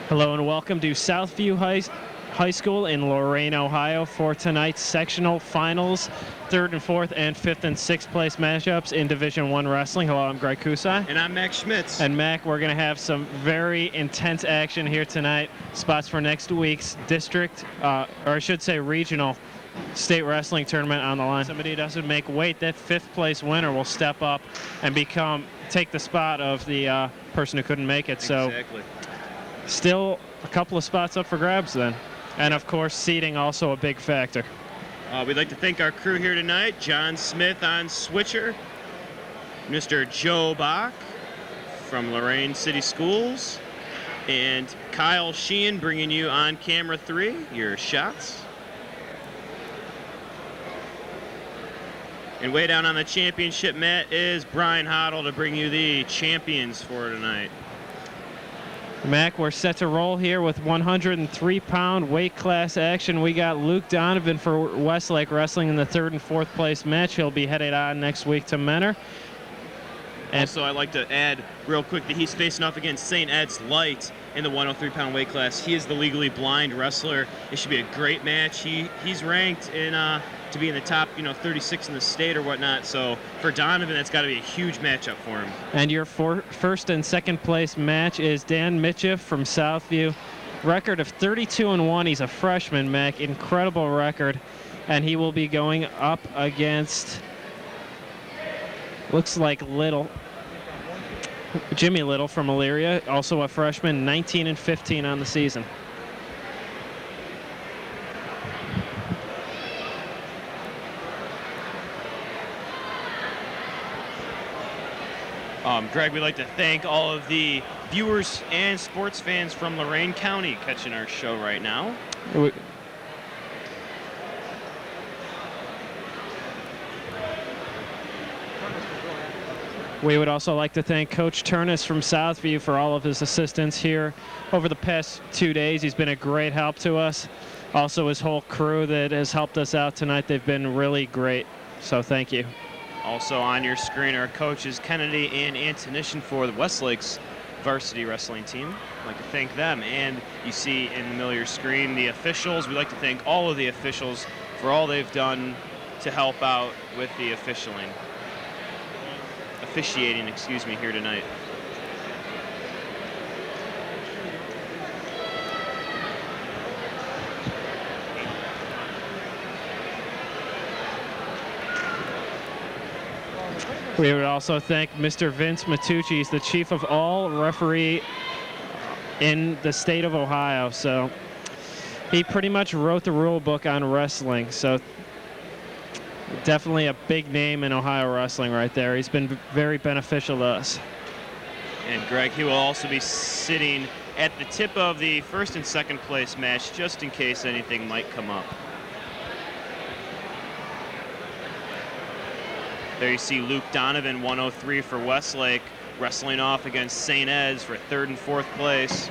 Hello and welcome to Southview High School in Lorain, Ohio for tonight's sectional finals, 3rd and 4th and 5th and 6th place matchups in Division I wrestling. Hello, I'm Greg Kusai. And I'm Max Schmitz. And Mac, we're going to have some very intense action here tonight. Spots for next week's district, or I should say regional, state wrestling tournament on the line. Somebody who doesn't make weight, that 5th place winner will step up and take the spot of the person who couldn't make it. So exactly. Still a couple of spots up for grabs then. And of course, seating also a big factor. We'd like to thank our crew here tonight. John Smith on switcher, Mr. Joe Bach from Lorain City Schools, and Kyle Sheehan bringing you on camera 3, your shots. And way down on the championship mat is Brian Hoddle to bring you the champions for tonight. Mac, we're set to roll here with 103-pound weight class action. We got Luke Donovan for Westlake Wrestling in the 3rd and 4th place match. He'll be headed on next week to Menor. And also, I'd like to add real quick that he's facing off against St. Ed's Light in the 103-pound weight class. He is the legally blind wrestler. It should be a great match. He's ranked in to be in the top, 36 in the state or whatnot. So for Donovan, that's got to be a huge matchup for him. And your 1st and 2nd place match is Dan Mitchell from Southview. Record of 32-1. He's a freshman, Mac. Incredible record. And he will be going up against, looks like Jimmy Little from Elyria, also a freshman, 19-15 on the season. Greg, we'd like to thank all of the viewers and sports fans from Lorain County catching our show right now. We would also like to thank Coach Turnus from Southview for all of his assistance here over the past 2 days. He's been a great help to us. Also his whole crew that has helped us out tonight. They've been really great. So thank you. Also on your screen are coaches Kennedy and Antonishin for the Westlake's varsity wrestling team. I'd like to thank them. And you see in the middle of your screen the officials. We'd like to thank all of the officials for all they've done to help out with the officiating, here tonight. We would also thank Mr. Vince Matucci. He's the chief of all referee in the state of Ohio. So he pretty much wrote the rule book on wrestling. So definitely a big name in Ohio wrestling right there. He's been very beneficial to us. And Greg, he will also be sitting at the tip of the 1st and 2nd place match just in case anything might come up. There you see Luke Donovan, 103 for Westlake, wrestling off against St. Ed's for 3rd and 4th place.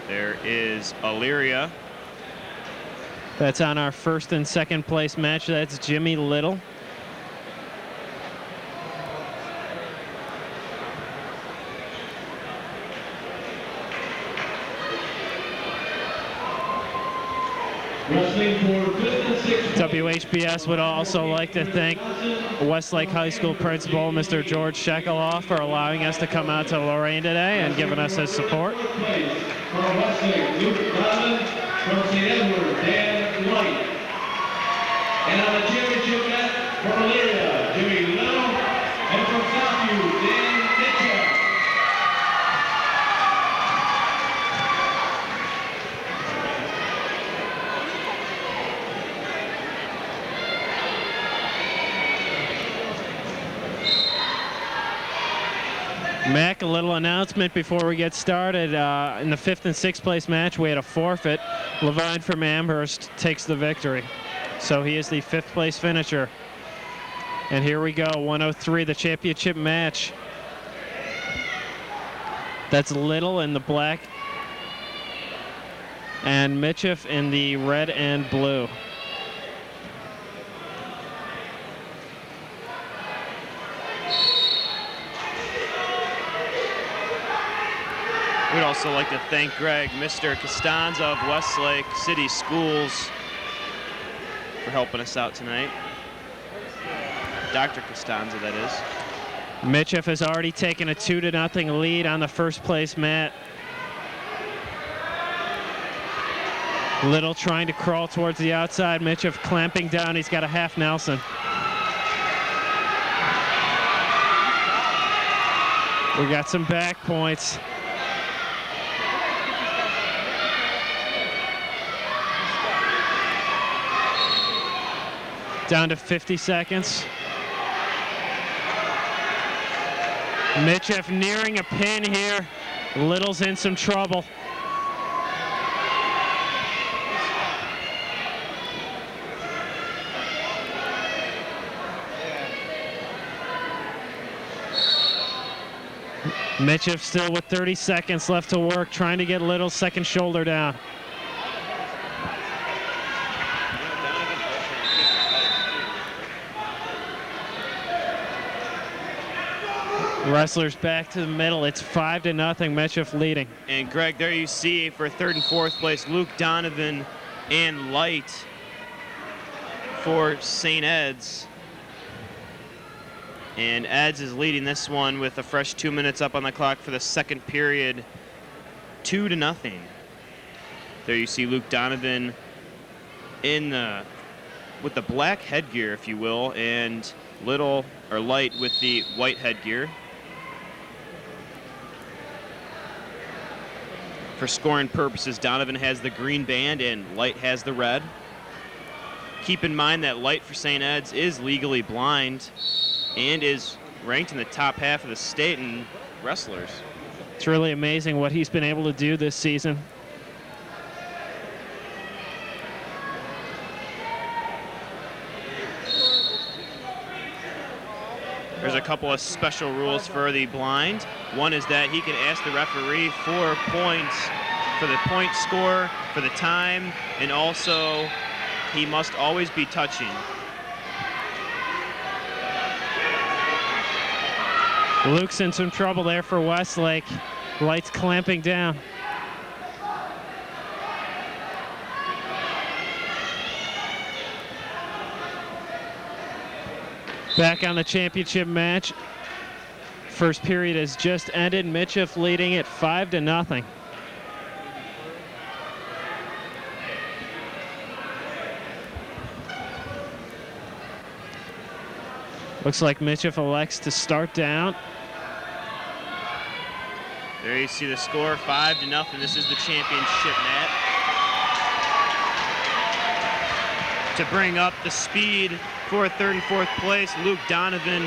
There is Elyria. That's on our 1st and 2nd place match. That's Jimmy Little. WHBS would also like to thank Westlake High School principal, Mr. George Shekaloff, for allowing us to come out to Lorain today and giving us his support. For Westlake, Luke Donovan. From St. Edward, Dan Light. And on the championship mat, from Elyria, Jimmy Little. And from Southview, Dan Mitchell. Mac, a little announcement before we get started. In the 5th and 6th place match, we had a forfeit. Levine from Amherst takes the victory. So he is the 5th place finisher. And here we go, 103, the championship match. That's Little in the black and Mitchell in the red and blue. We'd also like to thank Greg, Mr. Costanza of Westlake City Schools, for helping us out tonight. Dr. Costanza, that is. Mitchell has already taken a 2-0 lead on the first place mat. Little trying to crawl towards the outside. Mitchell clamping down. He's got a half Nelson. We got some back points. Down to 50 seconds. Mitchell nearing a pin here. Little's in some trouble. Mitchell still with 30 seconds left to work, trying to get Little's second shoulder down. Wrestlers back to the middle. It's 5-0. Mitchell leading. And Greg, there you see for third and fourth place, Luke Donovan and Light for St. Ed's. And Eds is leading this one with a fresh 2 minutes up on the clock for the second period, 2-0. There you see Luke Donovan with the black headgear, if you will, and Light with the white headgear. For scoring purposes, Donovan has the green band and Light has the red. Keep in mind that Light for St. Ed's is legally blind and is ranked in the top half of the state in wrestlers. It's really amazing what he's been able to do this season. There's a couple of special rules for the blind. One is that he can ask the referee for points for the point score, for the time, and also he must always be touching. Luke's in some trouble there for Westlake. Light's clamping down. Back on the championship match. First period has just ended. Mitchell leading it 5-0. Looks like Mitchell elects to start down. There you see the score, 5-0. This is the championship match. To bring up the speed for third and fourth place, Luke Donovan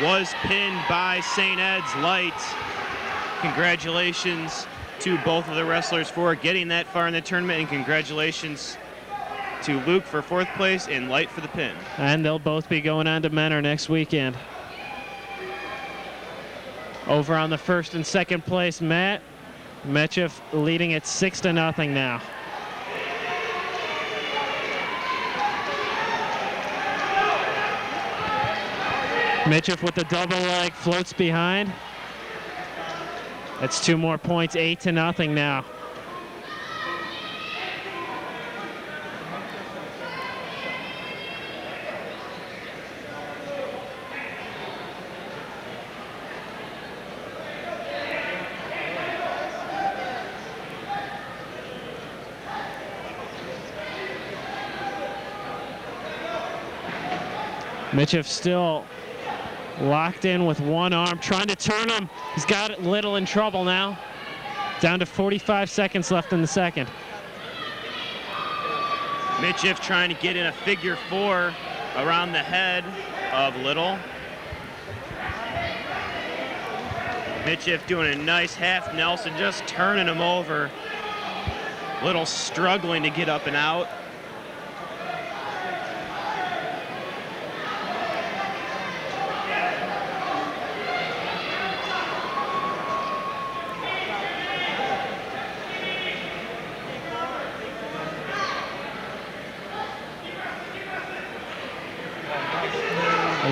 was pinned by St. Ed's Light. Congratulations to both of the wrestlers for getting that far in the tournament, and congratulations to Luke for fourth place and Light for the pin. And they'll both be going on to Menor next weekend. Over on the first and second place, Mitchell leading at 6-0 now. Mitchell with the double leg floats behind. That's 2 more points, 8-0 now. Mitchell still locked in with one arm, trying to turn him. He's got Little in trouble now. Down to 45 seconds left in the second. Mitchell trying to get in a figure 4 around the head of Little. Mitchell doing a nice half Nelson, just turning him over. Little struggling to get up and out.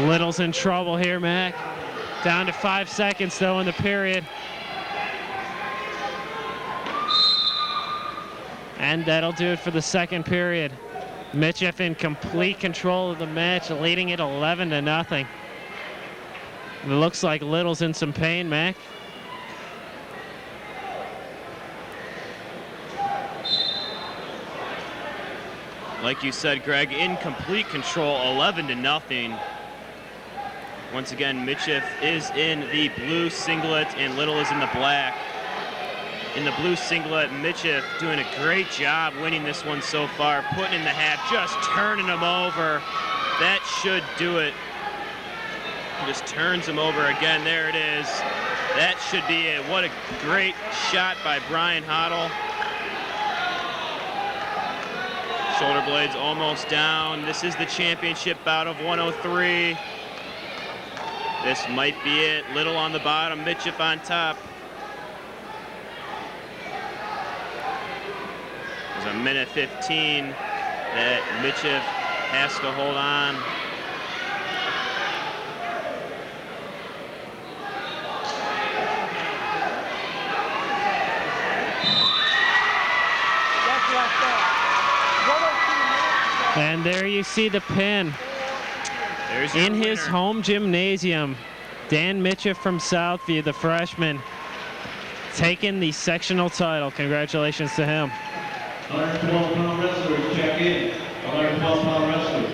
Little's in trouble here, Mac. Down to 5 seconds, though, in the period. And that'll do it for the second period. Mitchell in complete control of the match, leading it 11-0. It looks like Little's in some pain, Mac. Like you said, Greg, in complete control, 11-0. Once again, Mitchell is in the blue singlet and Little is in the black. In the blue singlet, Mitchell doing a great job winning this one so far, putting in the half, just turning him over. That should do it. Just turns him over again. There it is. That should be it. What a great shot by Brian Hoddle. Shoulder blades almost down. This is the championship bout of 103. This might be it. Little on the bottom, Mitchell on top. There's a minute 15 that Mitchell has to hold on. And there you see the pin. In his home gymnasium, Dan Mitchell from Southview, the freshman, taking the sectional title. Congratulations to him. 112-pound wrestlers check in. 112-pound wrestlers.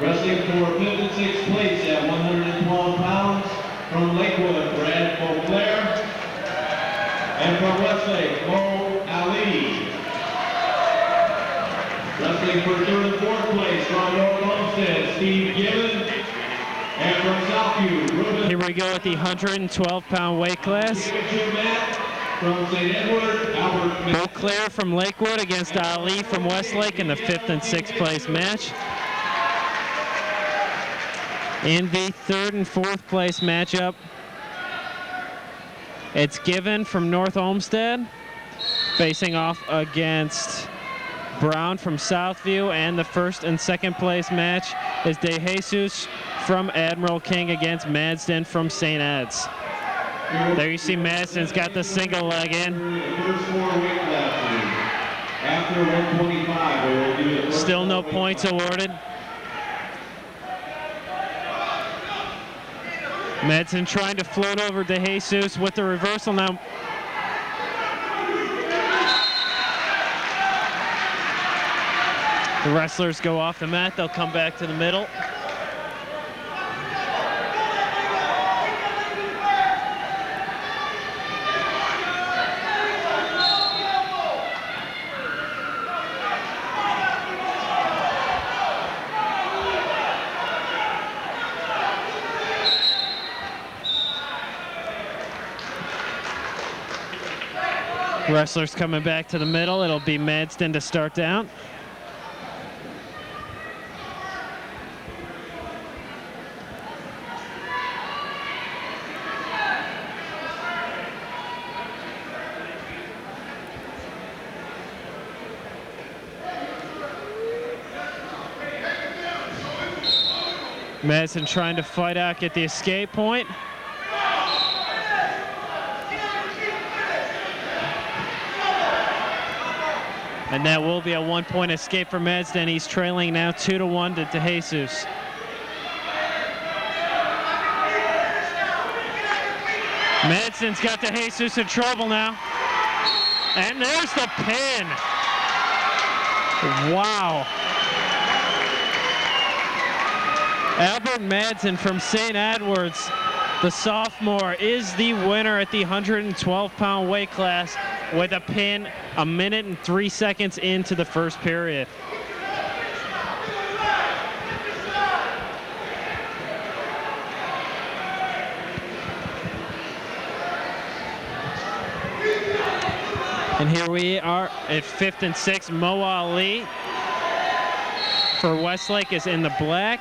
Wrestling for 5th and 6th place at 112 pounds from Lakewood, Brad Beauclair. And from Westlake, Mo Ali. Wrestling for 3rd and 4th place from North Homestead, Steve Gibbon. And from Southview, Ruben. Here we go at the 112-pound weight class. From St. Edward, Albert Beauclair from Lakewood against Ali from Westlake in the 5th and 6th place match. In the 3rd and 4th place matchup, it's Given from North Olmsted facing off against Brown from Southview, and the 1st and 2nd place match is De Jesus from Admiral King against Madsden from St. Ed's. There you see Madsden's got the single leg in. Still no points awarded. Madsden trying to float over De Jesus with the reversal now. The wrestlers go off the mat. They'll come back to the middle. Wrestlers coming back to the middle. It'll be Madsden to start down. Madsden trying to fight out, get the escape point. And that will be a 1-point escape for Madsden. He's trailing now 2-1 to De Jesus. Madsden's got De Jesus in trouble now. And there's the pin. Wow. Albert Madsden from St. Edwards, the sophomore, is the winner at the 112-pound weight class with a pin 1 minute and 3 seconds into the first period. And here we are at 5th and 6th. Mo Ali for Westlake is in the black.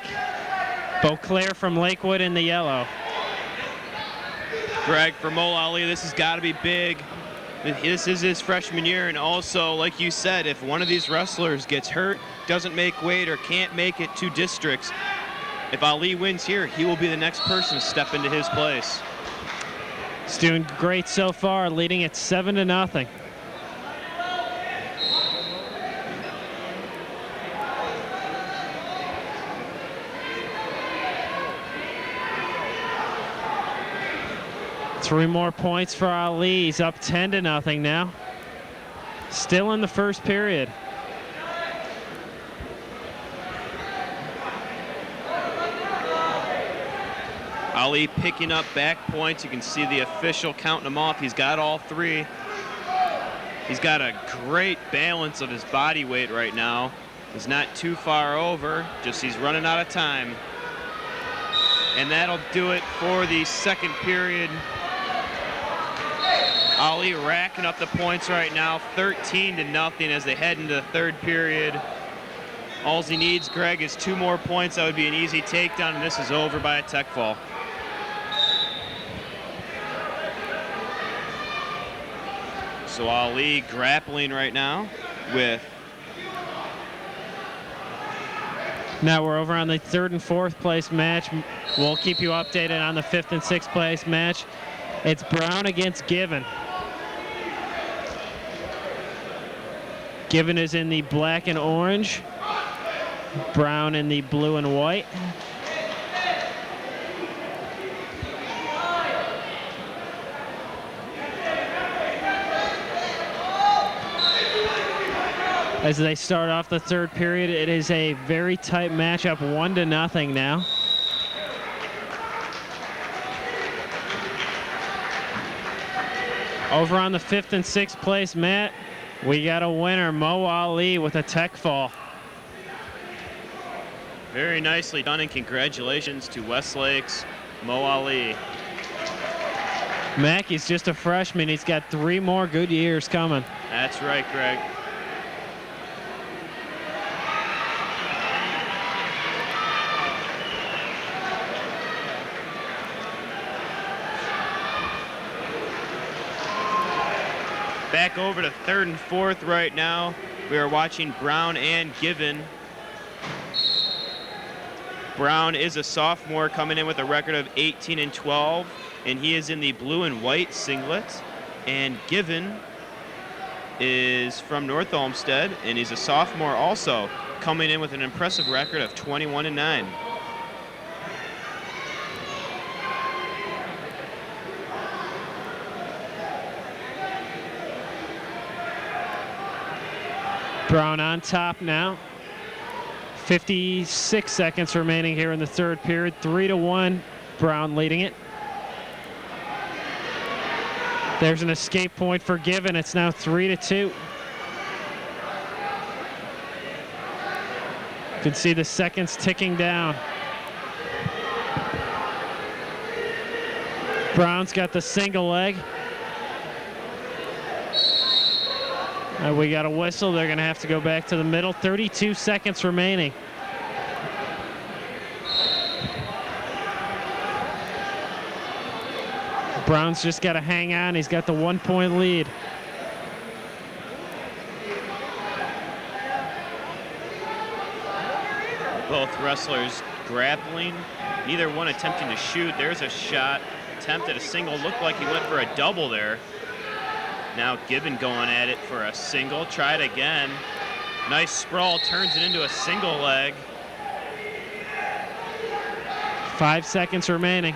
Beauclair from Lakewood in the yellow. Greg, for Mo Ali, this has got to be big. This is his freshman year, and also, like you said, if one of these wrestlers gets hurt, doesn't make weight, or can't make it to districts, if Ali wins here, he will be the next person to step into his place. He's doing great so far, leading at 7-0. 3 more points for Ali. He's up 10-0 now. Still in the first period. Ali picking up back points. You can see the official counting them off. He's got all 3. He's got a great balance of his body weight right now. He's not too far over, just he's running out of time. And that'll do it for the second period. Ali racking up the points right now, 13-0 as they head into the third period. All he needs, Greg, is 2 more points. That would be an easy takedown, and this is over by a tech fall. So Ali grappling right now with... Now we're over on the 3rd and 4th place match. We'll keep you updated on the 5th and 6th place match. It's Brown against Given. Given is in the black and orange. Brown in the blue and white. As they start off the third period, it is a very tight matchup, 1-0 now. Over on the 5th and 6th place mat, we got a winner, Mo Ali, with a tech fall. Very nicely done, and congratulations to Westlake's Mo Ali. Mackey's just a freshman. He's got 3 more good years coming. That's right, Greg. Back over to 3rd and 4th right now. We are watching Brown and Given. Brown is a sophomore coming in with a record of 18-12, and he is in the blue and white singlet. And Given is from North Olmsted, and he's a sophomore also, coming in with an impressive record of 21-9. Brown on top now. 56 seconds remaining here in the third period. 3-1, Brown leading it. There's an escape point for Given. It's now 3-2. You can see the seconds ticking down. Brown's got the single leg. We got a whistle. They're going to have to go back to the middle. 32 seconds remaining. Brown's just got to hang on. He's got the 1-point lead. Both wrestlers grappling, neither one attempting to shoot. There's a shot, attempted a single, looked like he went for a double there. Now Given going at it for a single, try it again. Nice sprawl, turns it into a single leg. 5 seconds remaining.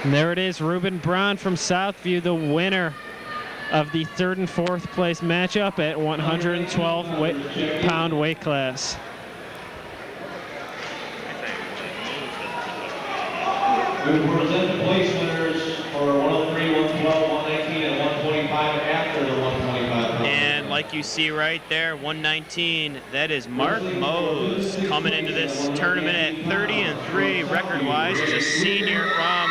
And there it is, Ruben Braun from Southview, the winner of the 3rd and 4th place matchup at 112-pound weight class. We will present the place winners for 103, 112, 119, and 125 after the 125 pound. And like you see right there, 119, that is Mark Mose coming into this tournament at 30-3 record-wise. He's a senior from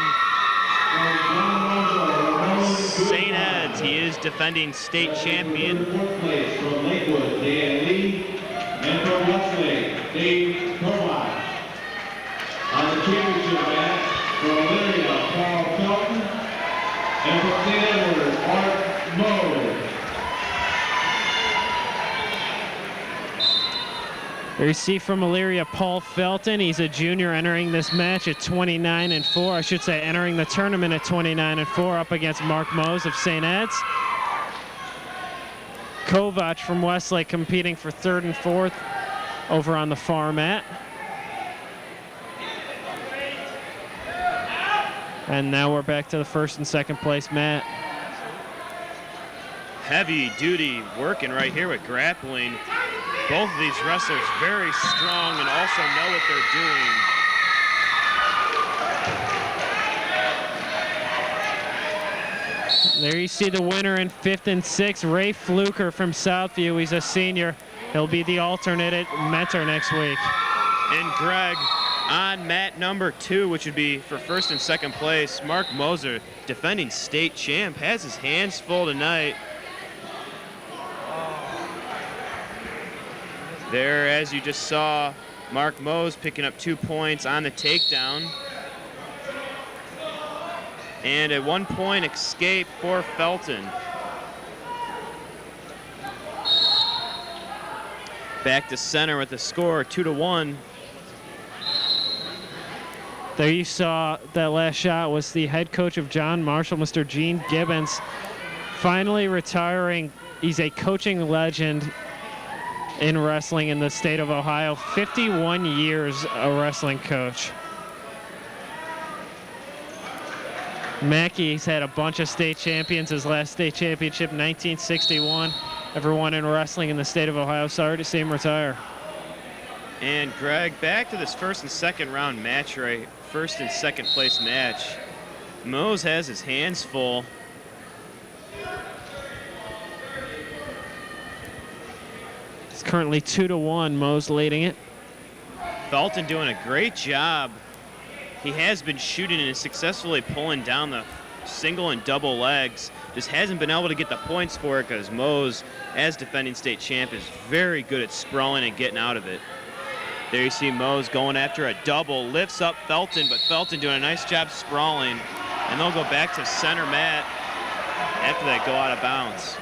St. Ed's. He is defending state champion. Fourth place from Lakewood, Dan Lee, and from Westlake, Dave Kovac. On the championship match, from Elyria, Paul Felton, and from St. Edward, Mark Moe. There you see from Elyria, Paul Felton. He's a junior entering this match at 29-4. I should say entering the tournament at 29-4 up against Mark Mose of St. Ed's. Kovac from Westlake competing for 3rd and 4th over on the far mat. And now we're back to the 1st and 2nd place mat. Heavy duty working right here with grappling. Both of these wrestlers very strong and also know what they're doing. There you see the winner in 5th and 6th, Ray Fluker from Southview. He's a senior. He'll be the alternate mentor next week. And Greg on mat number 2, which would be for 1st and 2nd place. Mark Moser, defending state champ, has his hands full tonight. There, as you just saw, Mark Mose picking up 2 points on the takedown. And a 1-point escape for Felton. Back to center with the score 2-1. There you saw that last shot was the head coach of John Marshall, Mr. Gene Gibbons, finally retiring. He's a coaching legend in wrestling in the state of Ohio. 51 years a wrestling coach. Mackey's had a bunch of state champions. His last state championship, 1961. Everyone in wrestling in the state of Ohio. Sorry to see him retire. And Greg, back to this 1st and 2nd round match, right? 1st and 2nd place match. Mose has his hands full. It's currently 2-1, Mose leading it. Felton doing a great job. He has been shooting and successfully pulling down the single and double legs. Just hasn't been able to get the points for it because Mose, as defending state champ, is very good at sprawling and getting out of it. There you see Mose going after a double, lifts up Felton, but Felton doing a nice job sprawling. And they'll go back to center mat after they go out of bounds.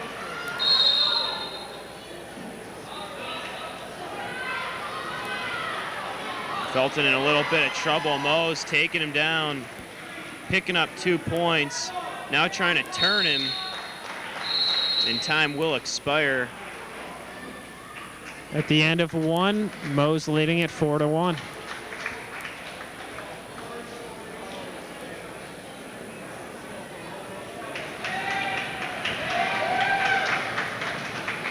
Felton in a little bit of trouble. Mose taking him down, picking up 2 points. Now trying to turn him, and time will expire. At the end of 1, Mose leading it 4-1.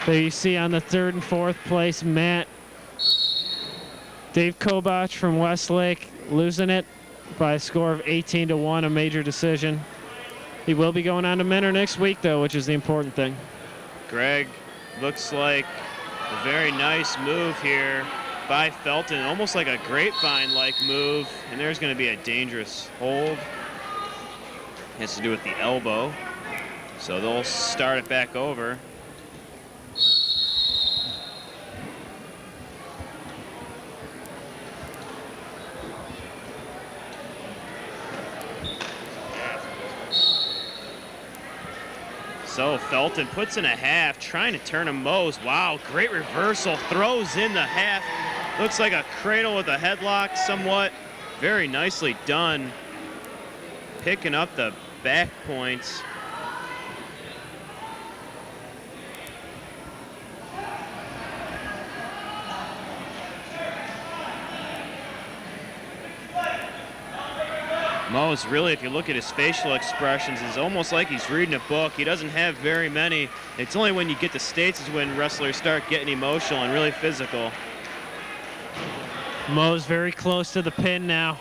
There you see on the 3rd and 4th place mat, Dave Kobach from Westlake losing it by a score of 18-1, a major decision. He will be going on to mentor next week, though, which is the important thing. Greg, looks like a very nice move here by Felton, almost like a grapevine-like move, and there's going to be a dangerous hold. Has to do with the elbow, so they'll start it back over. So Felton puts in a half, trying to turn him Mose. Wow, great reversal, throws in the half. Looks like a cradle with a headlock somewhat. Very nicely done. Picking up the back points. Mose, really, if you look at his facial expressions, is almost like he's reading a book. He doesn't have very many. It's only when you get to states is when wrestlers start getting emotional and really physical. Mose very close to the pin now.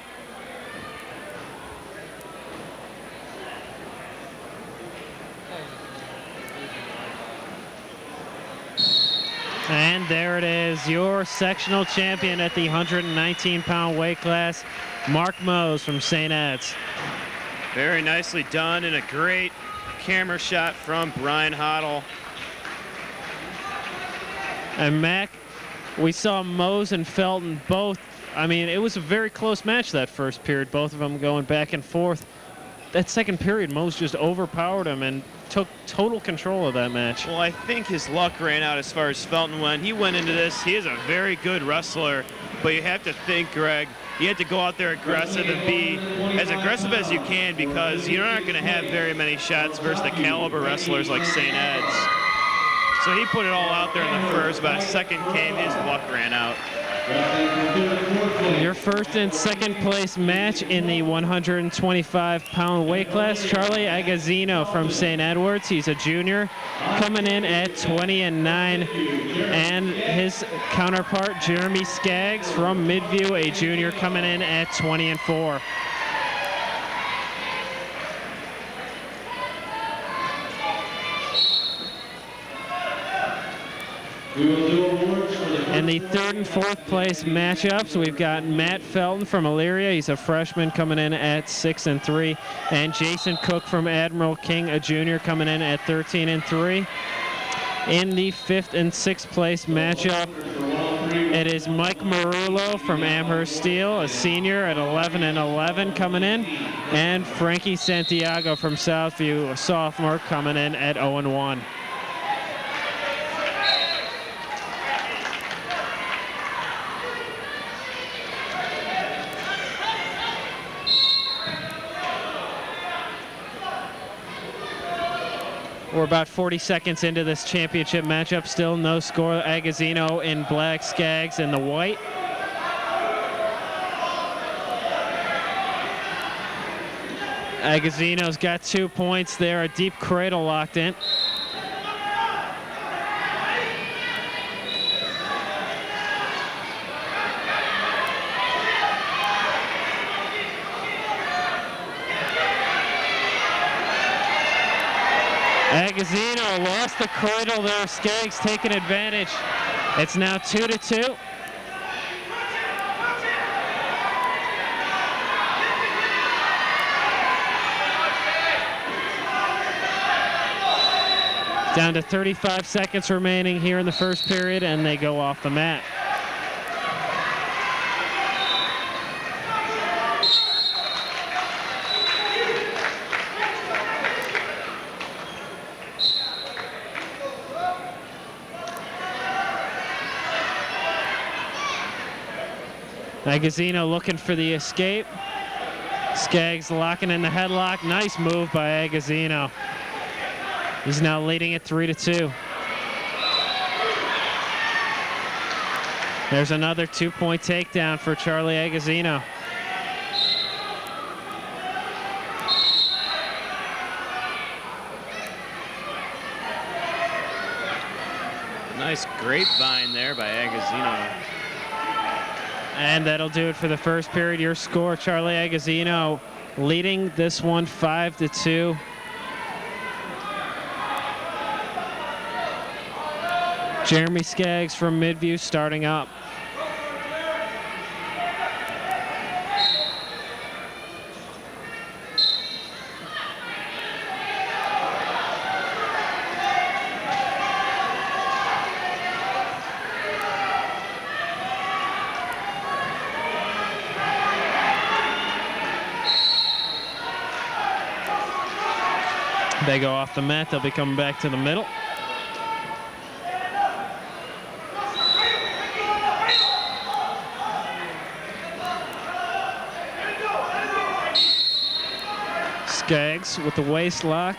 And there it is, your sectional champion at the 119-pound weight class, Mark Mose from St. Ed's. Very nicely done, and a great camera shot from Brian Hoddle. And Mac, we saw Mose and Felton both. I mean, it was a very close match that first period, both of them going back and forth. that second period, Mose just overpowered him and took total control of that match. Well, I think his luck ran out as far as Felton went. He went into this. He is a very good wrestler, but you have to think, Greg, you have to go out there aggressive and be as aggressive as you can, because you're not going to have very many shots versus the caliber wrestlers like St. Ed's. So he put it all out there in the first, but a second came, his luck ran out. Your first and second place match in the 125-pound weight class. Charlie Agazzino from St. Edwards. He's a junior, coming in at 20-9, and his counterpart Jeremy Skaggs from Midview, a junior, coming in at 20-4. In the third and fourth place matchups, we've got Matt Felton from Elyria. He's a freshman, coming in at 6-3, and Jason Cook from Admiral King, a junior, coming in at 13-3. In the fifth and sixth place matchup, it is Mike Marullo from Amherst Steel, a senior, at 11-11, coming in, and Frankie Santiago from Southview, a sophomore, coming in at 0-1. We're about 40 seconds into this championship matchup. Still no score. Agazzino in black, Skaggs in the white. Agazzino's got 2 points there. A deep cradle locked in. Agazzino lost the cradle there. Skaggs taking advantage. It's now 2-2. Down to 35 seconds remaining here in the first period, and they go off the mat. Agazzino looking for the escape. Skaggs locking in the headlock. Nice move by Agazzino. He's now leading it 3-2. There's another 2-point takedown for Charlie Agazzino. Nice grapevine there by Agazzino. And that'll do it for the first period. Your score, Charlie Agazzino leading this one 5-2. Jeremy Skaggs from Midview starting up. They go off the mat. They'll be coming back to the middle. Skaggs with the waist lock.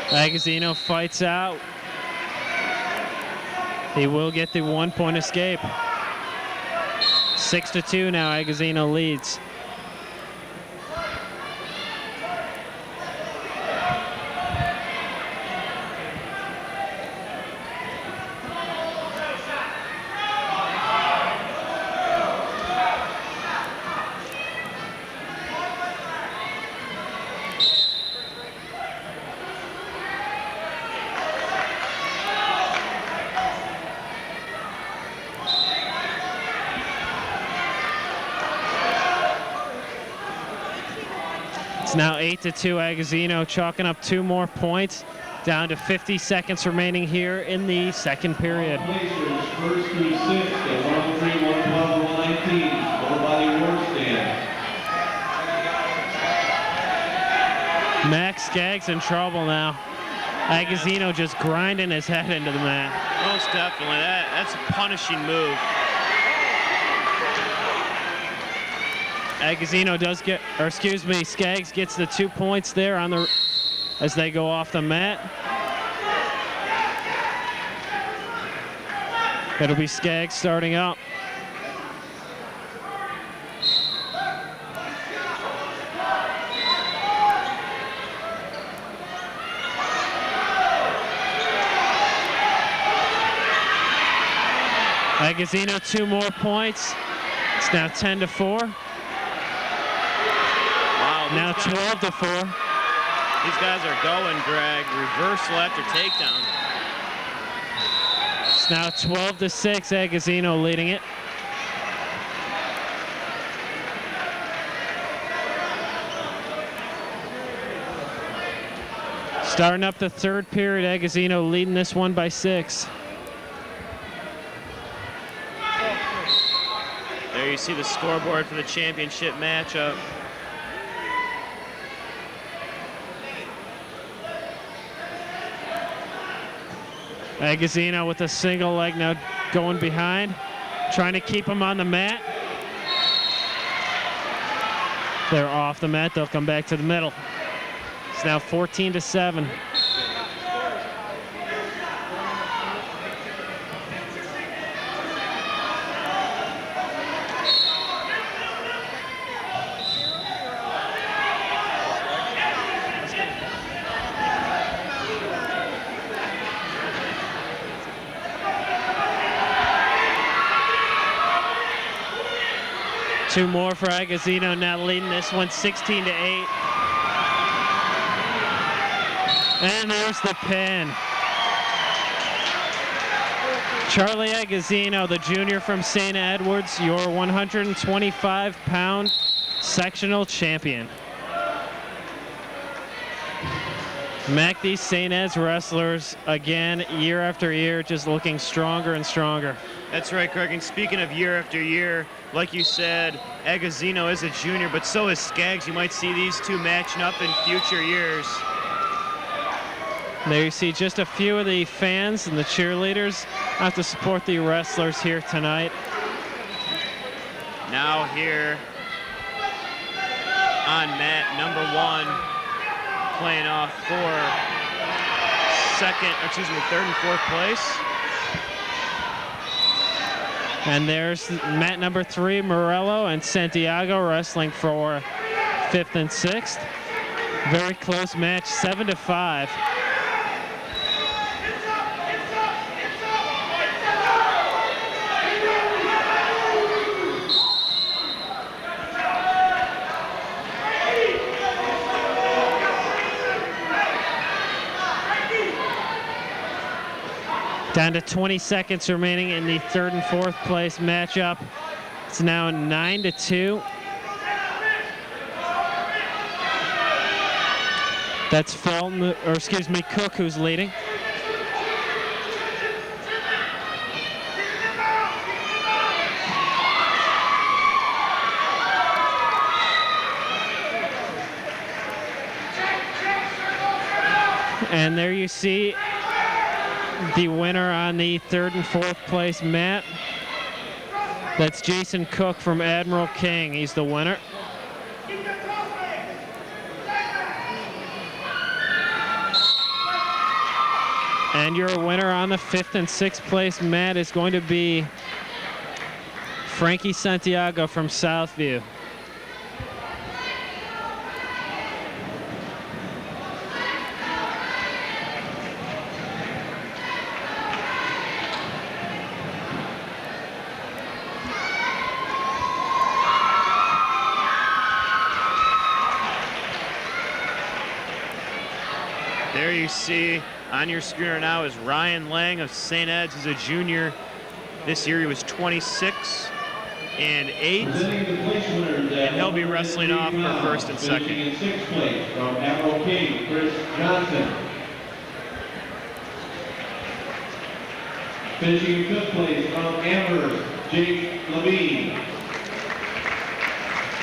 Agazzino fights out. He will get the 1-point escape. 6-2 now, Agazzino leads. It's now 8-2. Agazzino chalking up 2 more points. Down to 50 seconds remaining here in the second period. First through 6, 1-3, 1 Skaggs in trouble now. Agazino just grinding his head into the mat. Most definitely. That's a punishing move. Agazino does get, or excuse me, Skaggs gets the 2 points there on the as they go off the mat. It'll be Skaggs starting up. Agazino 2 more points. It's now 10-4. Wow. Now 12-4. These guys are going, Greg. Reversal after takedown. It's now 12-6. Agazino leading it. Starting up the third period, Agazino leading this one by 6. There you see the scoreboard for the championship matchup. Agazino with a single leg now going behind, trying to keep him on the mat. They're off the mat, they'll come back to the middle. It's now 14-7. Two more for Agazino, now leading this one 16-8. And there's the pin. Charlie Agazino, the junior from St. Edwards, your 125-pound sectional champion. These St. Ed's wrestlers, again, year after year, just looking stronger and stronger. That's right, Greg. And speaking of year after year, like you said, Agazino is a junior, but so is Skaggs. You might see these two matching up in future years. There you see just a few of the fans and the cheerleaders out to support the wrestlers here tonight. Now here on mat number 1, playing off for third and fourth place. And there's mat number 3, Morello and Santiago wrestling for 5th and 6th. Very close match, 7-5. Down to 20 seconds remaining in the 3rd and 4th place matchup. It's now 9-2. That's Fulton, or excuse me, Cook who's leading. And there you see the winner on the 3rd and 4th place mat. That's Jason Cook from Admiral King. He's the winner. And your winner on the 5th and 6th place mat is going to be Frankie Santiago from Southview. There you see on your screen right now is Ryan Lang of St. Ed's. He's a junior. This year he was 26 and 8. And he'll be wrestling off for 1st and 2nd. Finishing in 6th place from Admiral King, Chris Johnson. Finishing in 5th place from Amherst, Jake Levine.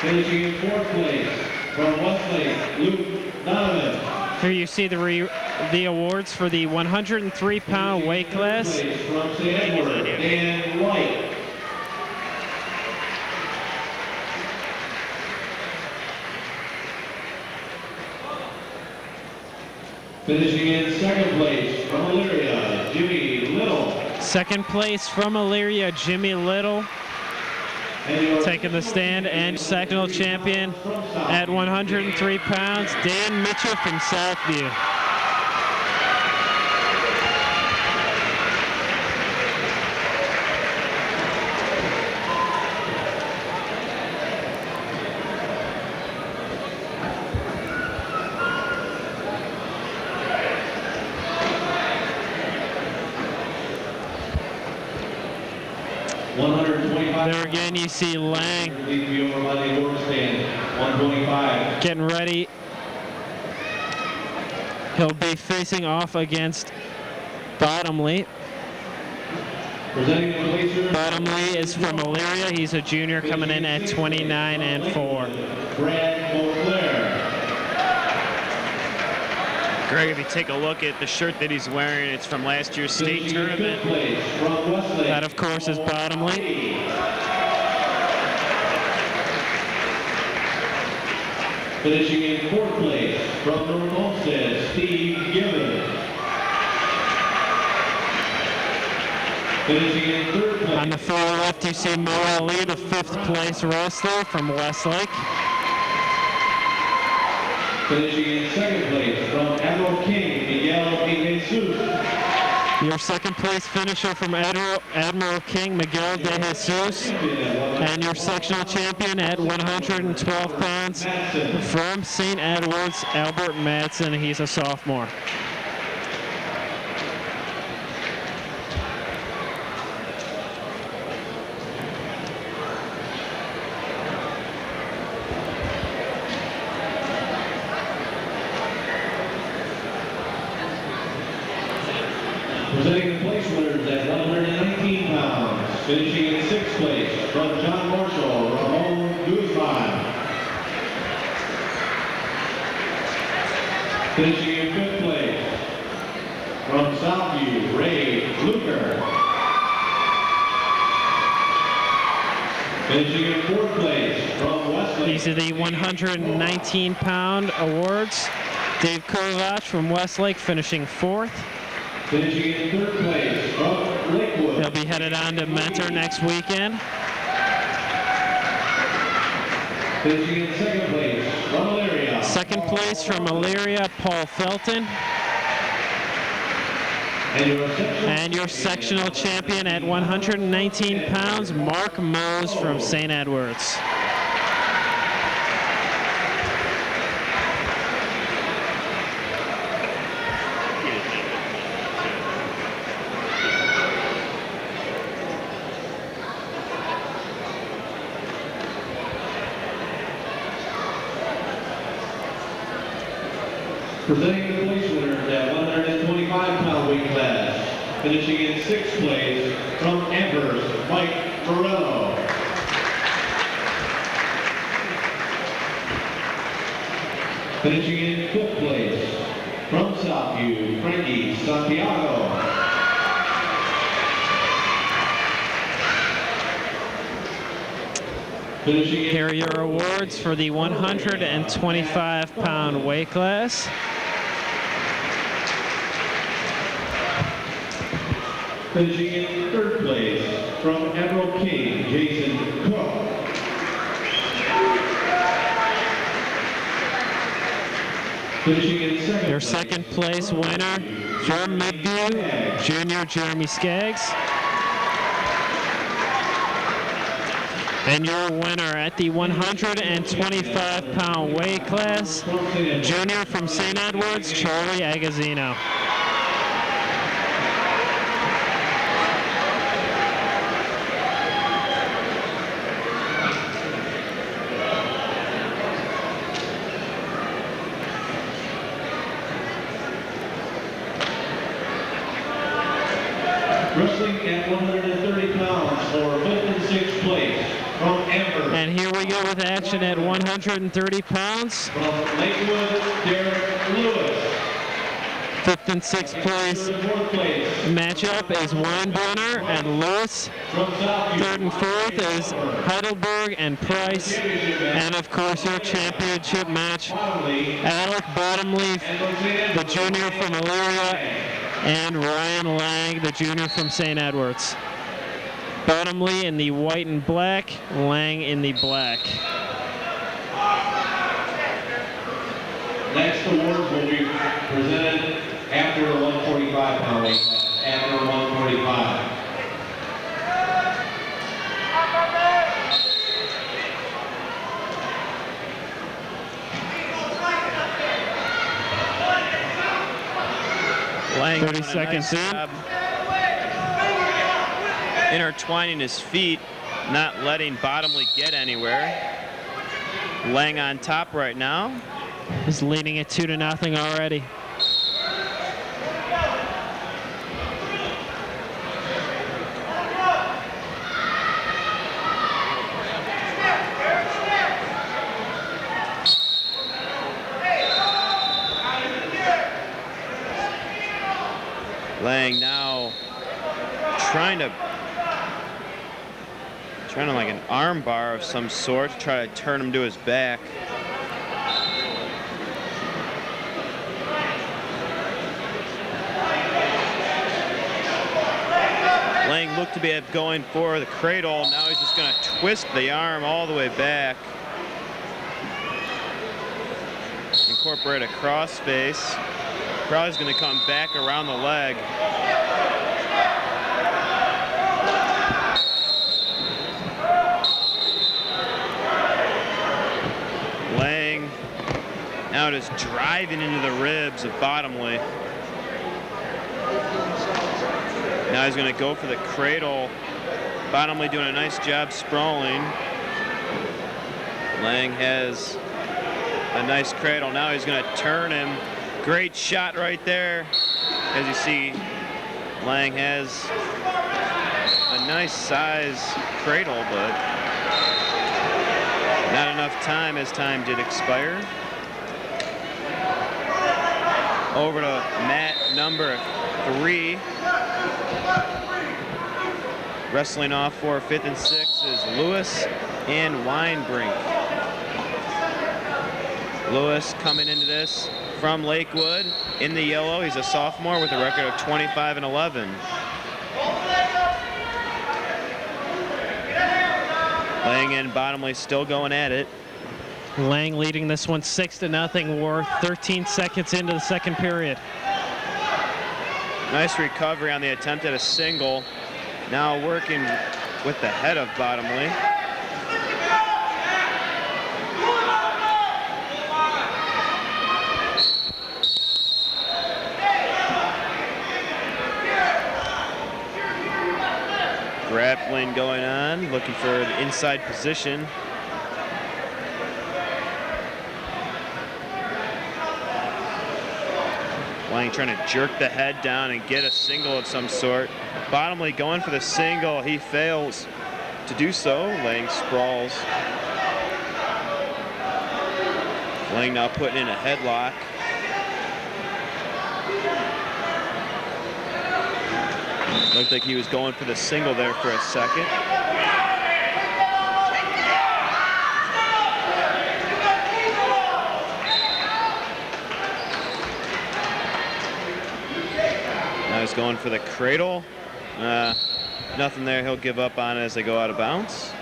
Finishing in 4th place from Westlake, Luke Donovan. Here you see the awards for the 103-pound weight class. From St. Edward, Dan White. Finishing in second place from Elyria, Jimmy Little. Second place from Elyria, Jimmy Little. Taking the stand, and sectional champion at 103 pounds, Dan Mitchell from Southview. There again, you see Lang getting ready. He'll be facing off against Bottomley. Bottomley is from Elyria. He's a junior coming in at 29-4. Greg, if you take a look at the shirt that he's wearing, it's from last year's state tournament. That, of course, is Bottomley. Finishing in fourth place from North Olmsted, Steve Gibbons. Finishing in third place. On the far left, you see Mo Ali, the fifth place wrestler from Westlake. Finishing in second place from Admiral King, Miguel De Jesus. Your second place finisher from Admiral King, Miguel De Jesus. And your sectional champion at 112 pounds from St. Edwards, Albert Madsen. He's a sophomore. Presenting the place winners at 119 pounds. Finishing in sixth place from John Marshall, Ramon Guzman. Finishing in fifth place from Southview, Ray Luker. Finishing in fourth place from Westlake. These are the 119-pound awards. Dave Kovac from Westlake finishing fourth. Finishing in third place from Lakewood. He'll be headed on to Mentor next weekend. Finishing in second place from Elyria. Second place from Elyria, Paul Felton. And your sectional champion at 119 pounds, Mark Mose from St. Edwards. Presenting the place winners at 125-pound weight class. Finishing in sixth place from Amherst, Mike Morello. Finishing in fifth place from Southview, Frankie Santiago. Here are your awards for the 125-pound weight class. Finishing in third place from Emerald King, Jason Cook. Finishing in second Your second place winner from Midview, junior Jeremy Skaggs. And your winner at the 125-pound weight class, junior from St. Edwards, Charlie Agazzino. Wrestling at 130 pounds for fifth and sixth place from Amber. And here we go with action. action at 130 pounds. From Lakewood, Derek Lewis. 5th and 6th place Fourth place. matchup is Weinbrenner and Lewis. From Southview. 3rd and 4th is Heidelberg and Price. And of course your championship match, Alec Bottomley, the junior from Elyria, and Ryan Lang, the junior from St. Edwards. Bottomley in the white and black, Lang in the black. Next awards will be presented after the 145-pound weight class. After 145. Lang 30 seconds in. Intertwining his feet, not letting Bottomley get anywhere. Lang on top right now. He's leading it 2-0 already. Lang now trying to like an arm bar of some sort to try to turn him to his back. Lang looked to be going for the cradle. Now he's just going to twist the arm all the way back. Incorporate a crossface. Probably going to come back around the leg. Lang now just driving into the ribs of Bottomley. Now he's going to go for the cradle. Bottomley doing a nice job sprawling. Lang has a nice cradle. Now he's going to turn him. Great shot right there. As you see, Lang has a nice size cradle, but not enough time as time did expire. Over to mat number 3. Wrestling off for 5th and 6th is Lewis and Weinbrink. Lewis coming into this from Lakewood in the yellow. He's a sophomore with a record of 25-11. Lang and Bottomley still going at it. Lang leading this one 6-0. We're 13 seconds into the second period. Nice recovery on the attempt at a single. Now working with the head of Bottomley. Grappling going on, looking for the inside position. Lang trying to jerk the head down and get a single of some sort. Bottomley going for the single. He fails to do so. Lang sprawls. Lang now putting in a headlock. Looked like he was going for the single there for a second. Now he's going for the cradle. Nothing there. He'll give up on it as they go out of bounds.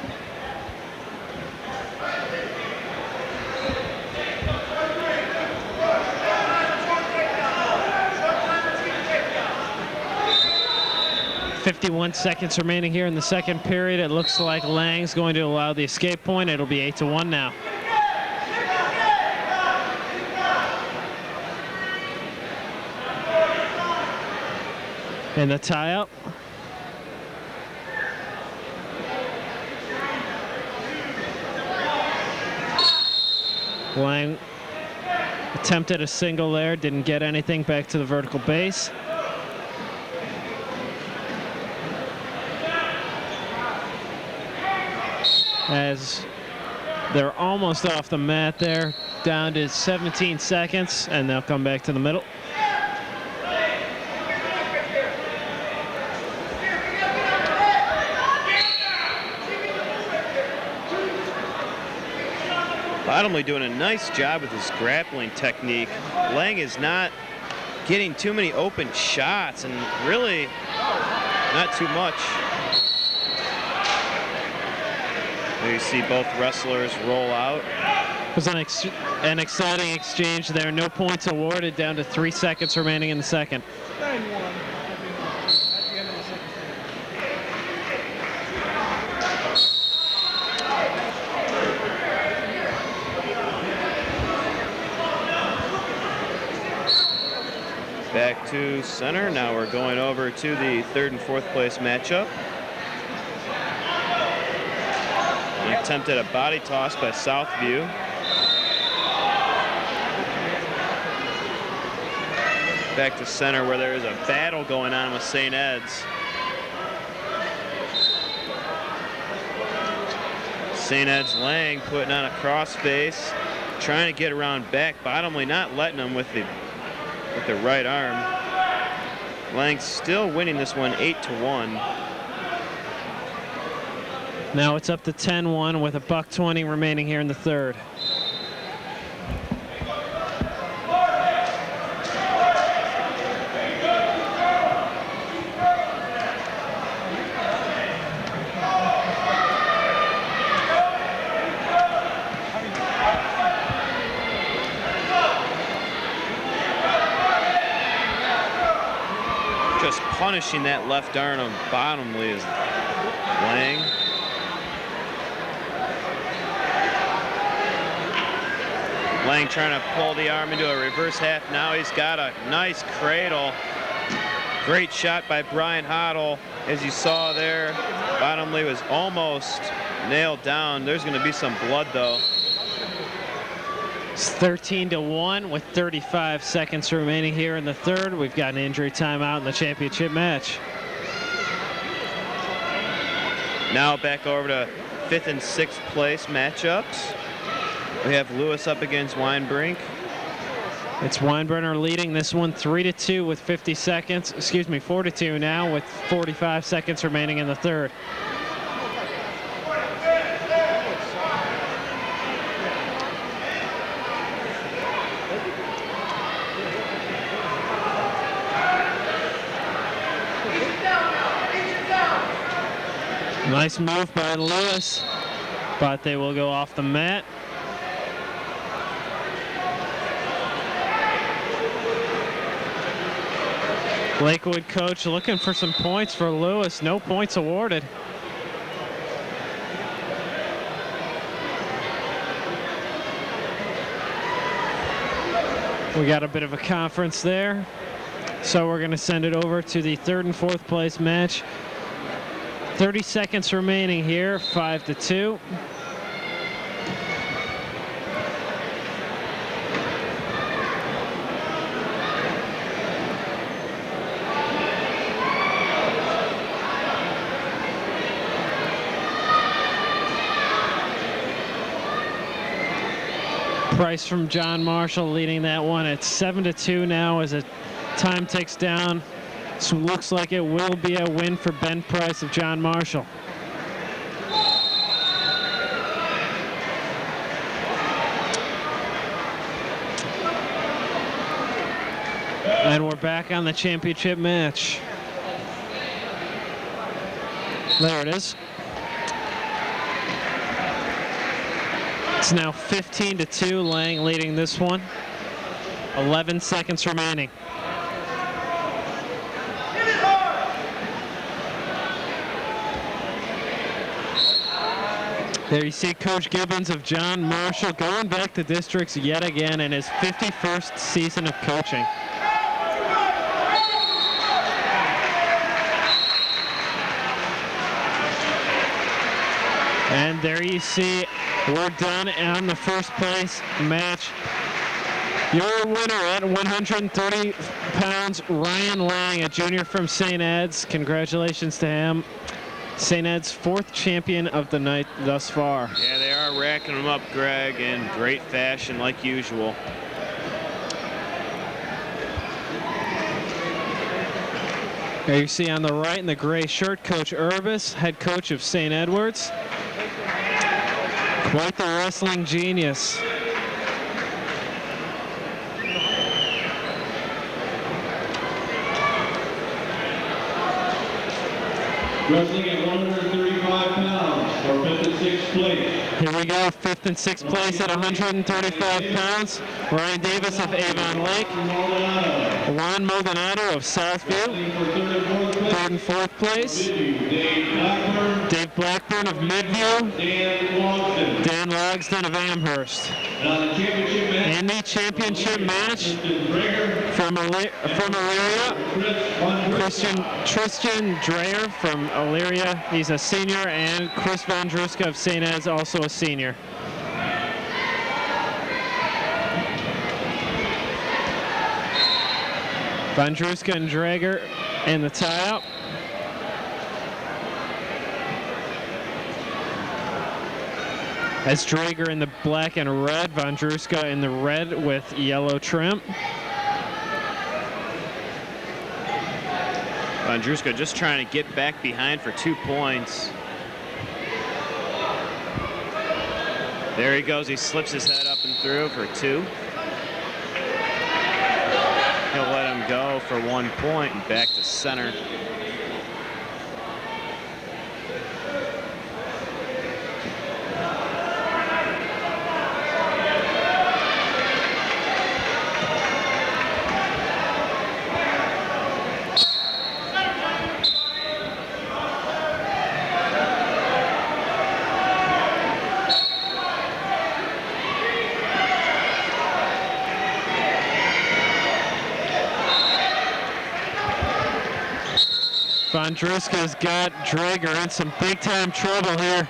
.51 seconds remaining here in the second period. It looks like Lang's going to allow the escape point. It'll be 8-1 now. And the tie-up. Lang attempted a single there, didn't get anything back to the vertical base. As They're almost off the mat there, down to 17 seconds, and they'll come back to the middle. Bottomley doing a nice job with his grappling technique. Lang is not getting too many open shots, and really not too much. There you see both wrestlers roll out. It was an exciting exchange there. No points awarded, down to 3 seconds remaining in the second. 9-1 at the end of the second. Back to center. Now we're going over to the third and fourth place matchup. An attempt at a body toss by Southview. Back to center where there is a battle going on with St. Ed's. St. Ed's Lang putting on a crossface, trying to get around back. Bottomley not letting him with the right arm. Lang still winning this one 8-1. Now it's up to 10-1 with $1:20 remaining here in the third. Just punishing that left arm of Bottomley is Lang. Lang trying to pull the arm into a reverse half. Now he's got a nice cradle. Great shot by Brian Hoddle. As you saw there, Bottomley was almost nailed down. There's going to be some blood though. It's 13-1 with 35 seconds remaining here in the third. We've got an injury timeout in the championship match. Now back over to fifth and sixth place matchups. We have Lewis up against Weinbrink. It's Weinbrenner leading this one 3-2 with 50 seconds. Excuse me, 4-2 now with 45 seconds remaining in the third. Nice move by Lewis, but they will go off the mat. Lakewood coach looking for some points for Lewis. No points awarded. We got a bit of a conference there. So we're going to send it over to the third and fourth place match. 30 seconds remaining here, 5-2. Price from John Marshall leading that one at 7-2 now as the time ticks down. So it looks like it will be a win for Ben Price of John Marshall. And we're back on the championship match. There it is. It's now 15-2, Lang leading this one. 11 seconds remaining. There you see Coach Gibbons of John Marshall going back to districts yet again in his 51st season of coaching. And there you see, we're done on the first place match. Your winner at 130 pounds, Ryan Lang, a junior from St. Ed's. Congratulations to him. St. Ed's 4th champion of the night thus far. Yeah, they are racking them up, Greg, in great fashion like usual. There you see on the right in the gray shirt, Coach Urbis, head coach of St. Edward's. Quite the wrestling genius. Wrestling at 135 pounds for 5th and 6th place. Here we go, 5th and 6th place at 135 pounds. Ryan Davis of Avon Lake. Maldonado. Juan Maldonado of Southview. Wrestling for 3rd and 4th 3rd and 4th place. Dave Blackburn. Dave Blackburn of Midview. Dan Logston. Dan Logston of Amherst. And on the championship match. In the championship match Kristen Drager. from Elyria, Tristan Dreyer from Elyria. He's a senior, and Chris Von Druska of St. Ed's, also a senior. Von Druska and Drager in the tie-up. That's Drager in the black and red, Von Druska in the red with yellow trim. Von Druska just trying to get back behind for 2 points. There he goes. He slips his head up and through for 2. He'll let him go for 1 point and back to center. Von Druska's got Drager in some big-time trouble here.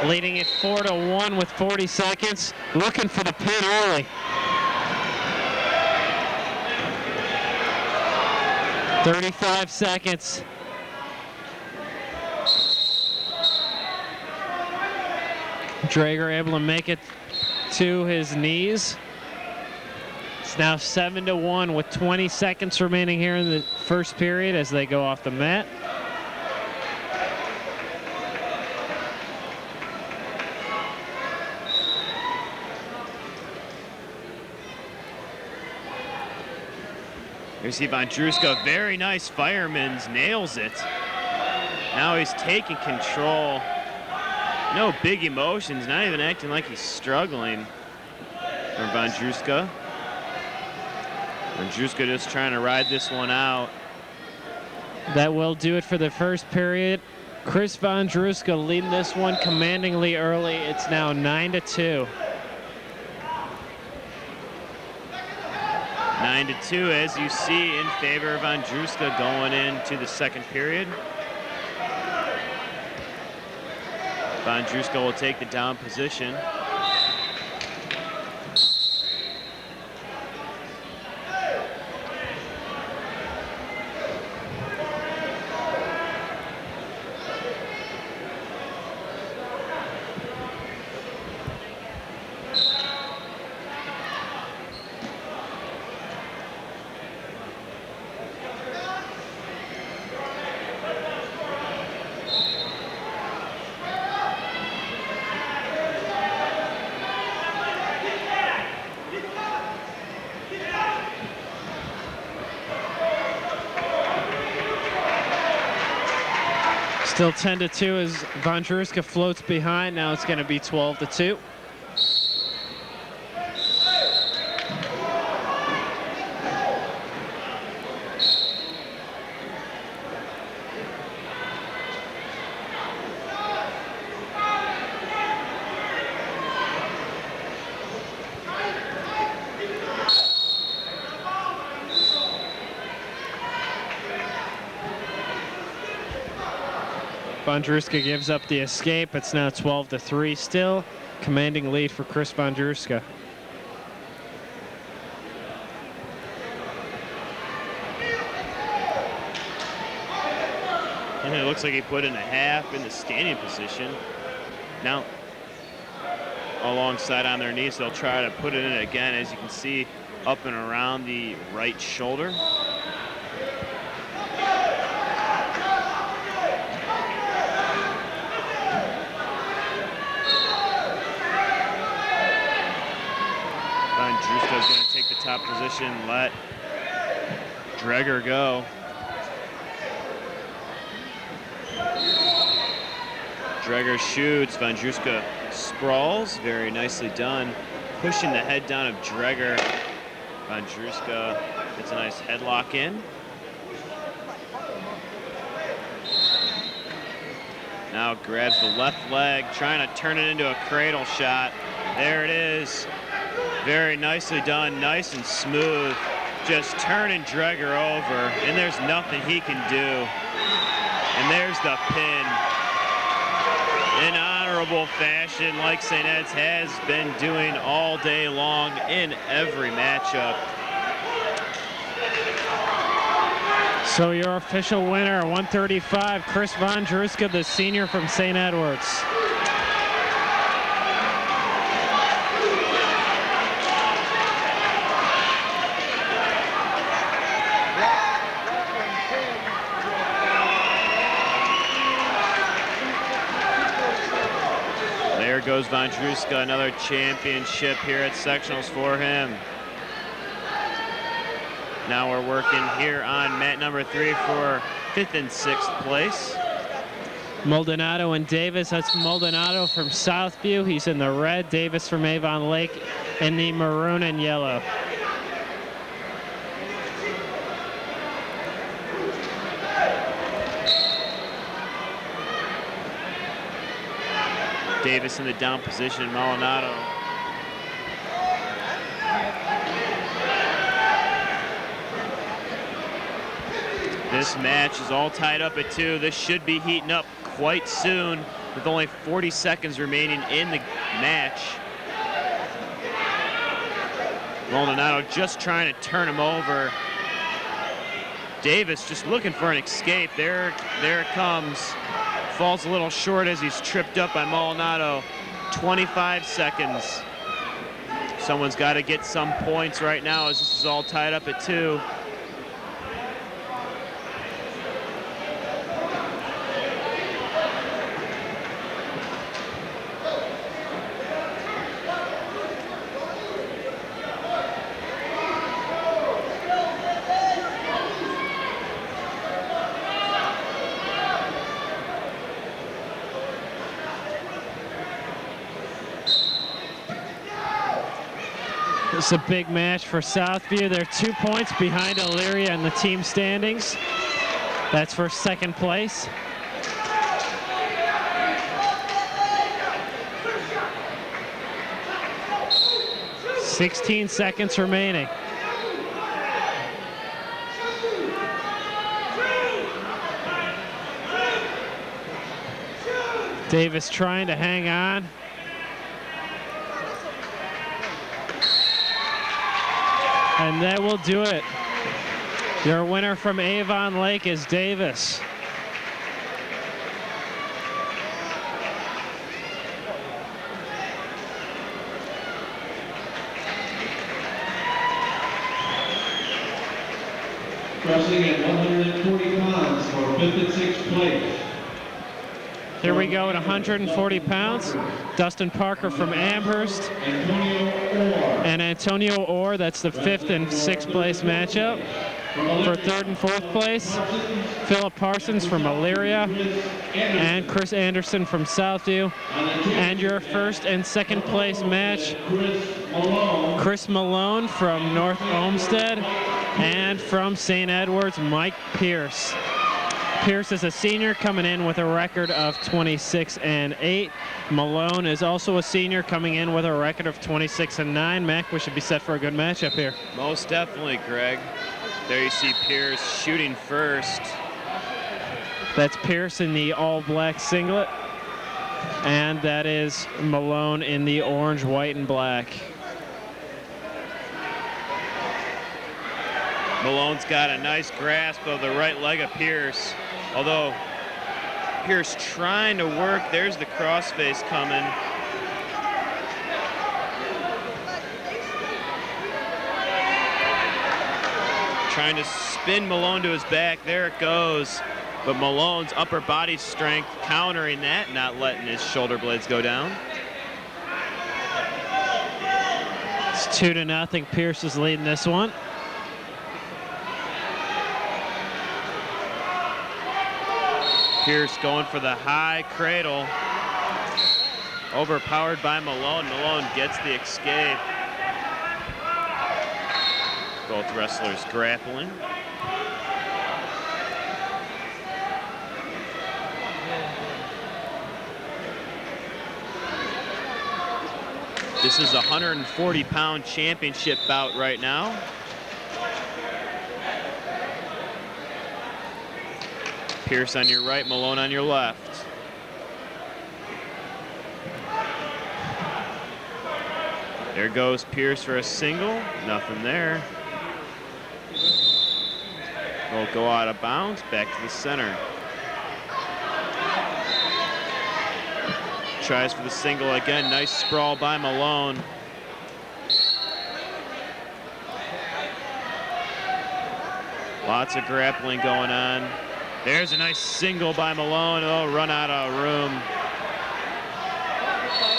Leading it 4-1 with 40 seconds. Looking for the pin early. 35 seconds. Drager able to make it to his knees. It's now 7-1 with 20 seconds remaining here in the first period as they go off the mat. You see Von Druska, very nice fireman's, nails it. Now he's taking control. No big emotions, not even acting like he's struggling from Von Druska. Von Druska just trying to ride this one out. That will do it for the first period. Chris Von Druska leading this one commandingly early. It's now 9-2. 9-2, as you see, in favor of Von Druska going into the second period. Von Druska will take the down position. Still 10-2 as Von Druska floats behind. Now it's going to be 12-2. Von Druska gives up the escape. It's now 12-3 still. Commanding lead for Chris Von Druska. And it looks like he put in a half in the standing position. Now, alongside on their knees, they'll try to put it in again, as you can see, up and around the right shoulder. Drewsko's going to take the top position, let Dreger go. Dreger shoots, Von Drewska sprawls, very nicely done. Pushing the head down of Dreger. Von Drewska gets a nice headlock in. Now grabs the left leg, trying to turn it into a cradle shot. There it is. Very nicely done, nice and smooth. Just turning Dreger over, and there's nothing he can do. And there's the pin. In honorable fashion, like St. Ed's has been doing all day long in every matchup. So your official winner, 135, Chris Von Drewska, the senior from St. Edward's. There goes Von Drewska, another championship here at sectionals for him. Now we're working here on mat number 3 for 5th and 6th place. Maldonado and Davis. That's Maldonado from Southview. He's in the red. Davis from Avon Lake in the maroon and yellow. Davis in the down position, Maldonado. This match is all tied up at 2. This should be heating up quite soon with only 40 seconds remaining in the match. Maldonado just trying to turn him over. Davis just looking for an escape. There it comes. Falls a little short as he's tripped up by Maldonado. 25 seconds. Someone's got to get some points right now as this is all tied up at 2. It's a big match for Southview. They're 2 points behind Elyria in the team standings. That's for 2nd place. "16 seconds remaining. Davis trying to hang on. And that will do it. Your winner from Avon Lake is Davis. Wrestling at 140 pounds for 5th and 6th place. Here we go at 140 pounds. Dustin Parker from Amherst. And Antonio Orr, that's the 5th and 6th place matchup. For 3rd and 4th place, Philip Parsons from Elyria and Chris Anderson from Southview. And your 1st and 2nd place match, Chris Malone from North Olmsted and from St. Edward's, Mike Pierce. Pierce is a senior coming in with a record of 26-8. Malone is also a senior coming in with a record of 26-9. Mac, we should be set for a good matchup here. Most definitely, Greg. There you see Pierce shooting first. That's Pierce in the all-black singlet. And that is Malone in the orange, white, and black. Malone's got a nice grasp of the right leg of Pierce, although Pierce trying to work. There's the crossface coming. Trying to spin Malone to his back. There it goes. But Malone's upper body strength countering that, not letting his shoulder blades go down. It's 2-0. Pierce is leading this one. Pierce going for the high cradle. Overpowered by Malone. Malone gets the escape. Both wrestlers grappling. This is a 140-pound championship bout right now. Pierce on your right, Malone on your left. There goes Pierce for a single. Nothing there. Will go out of bounds, back to the center. Tries for the single again. Nice sprawl by Malone. Lots of grappling going on. There's a nice single by Malone. Oh, run out of room.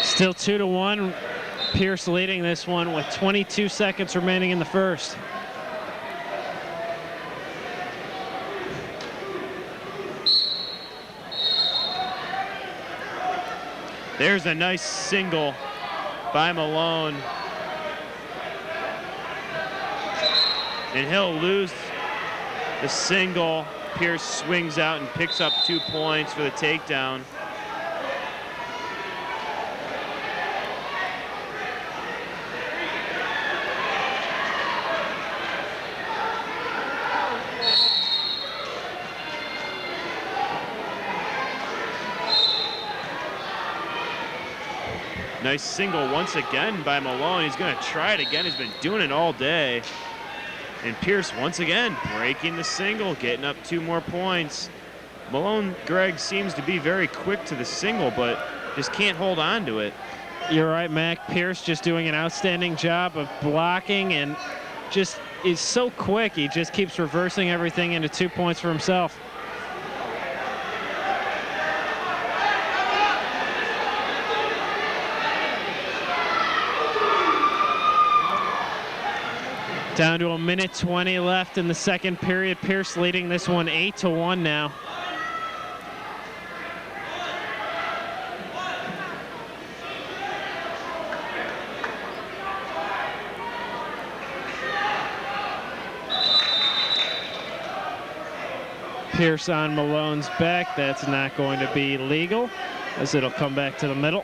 Still 2-1. Pierce leading this one with 22 seconds remaining in the first. There's a nice single by Malone. And he'll lose the single. Pierce swings out and picks up 2 points for the takedown. Nice single once again by Malone. He's going to try it again. He's been doing it all day. And Pierce once again breaking the single, getting up 2 more points. Malone, Greg, seems to be very quick to the single, but just can't hold on to it. You're right, Mac. Pierce just doing an outstanding job of blocking and just is so quick. He just keeps reversing everything into 2 points for himself. Down to 1:20 left in the second period. Pierce leading this one 8-1 now. Pierce on Malone's back. That's not going to be legal, as it'll come back to the middle.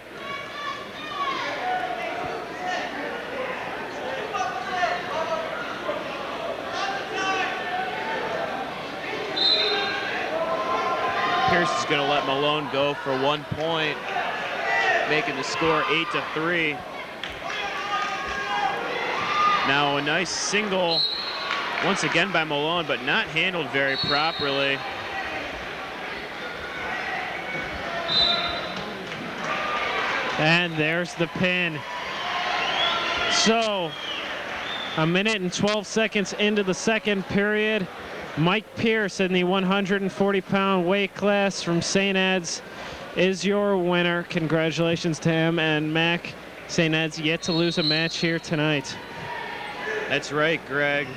Pierce is going to let Malone go for 1 point, making the score 8-3. Now a nice single once again by Malone, but not handled very properly. And there's the pin. So, 1:12 seconds into the second period. Mike Pierce in the 140-pound weight class from St. Ed's is your winner. Congratulations to him. And Mac, St. Ed's yet to lose a match here tonight. That's right, Greg.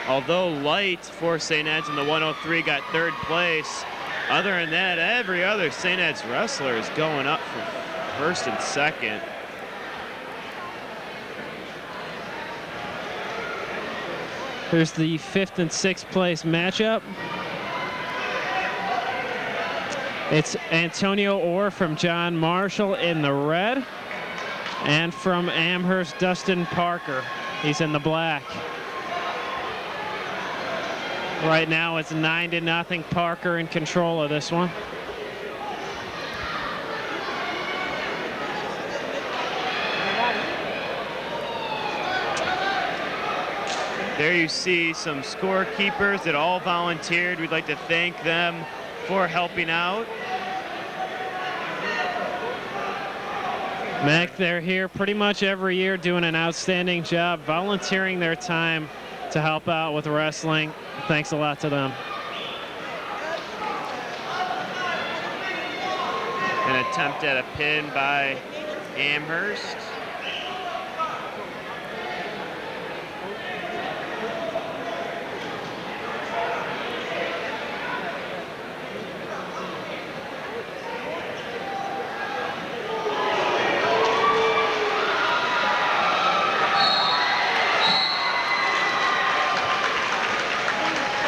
Although light for St. Ed's in the 103 got third place, other than that, every other St. Ed's wrestler is going up for first and second. Here's the 5th and 6th place matchup. It's Antonio Orr from John Marshall in the red, and from Amherst, Dustin Parker. He's in the black. Right now it's 9-0. Parker in control of this one. There you see some scorekeepers that all volunteered. We'd like to thank them for helping out. Mac, they're here pretty much every year doing an outstanding job, volunteering their time to help out with wrestling. Thanks a lot to them. An attempt at a pin by Amherst.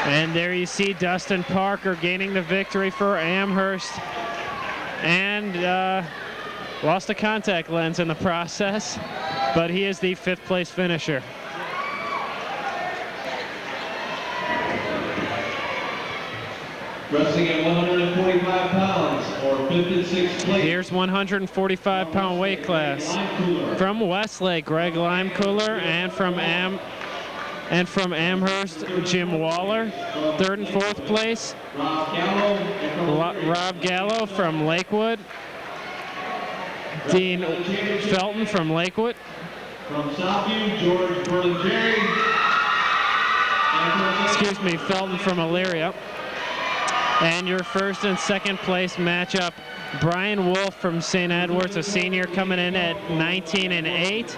And there you see Dustin Parker gaining the victory for Amherst, and lost a contact lens in the process, but he is the 5th place finisher. Wrestling at 145 pounds or 5th and 6th place. Here's 145-pound weight class. From Westlake, Greg Limecooler, and from Amherst, Jim Waller. 3rd and 4th place, Rob Gallo from Lakewood. Dean Felton from Lakewood. From Southview, George Berlingeri. Excuse me, Felton from Elyria. And your 1st and 2nd place matchup, Brian Wolf from St. Edwards, a senior, coming in at 19-8.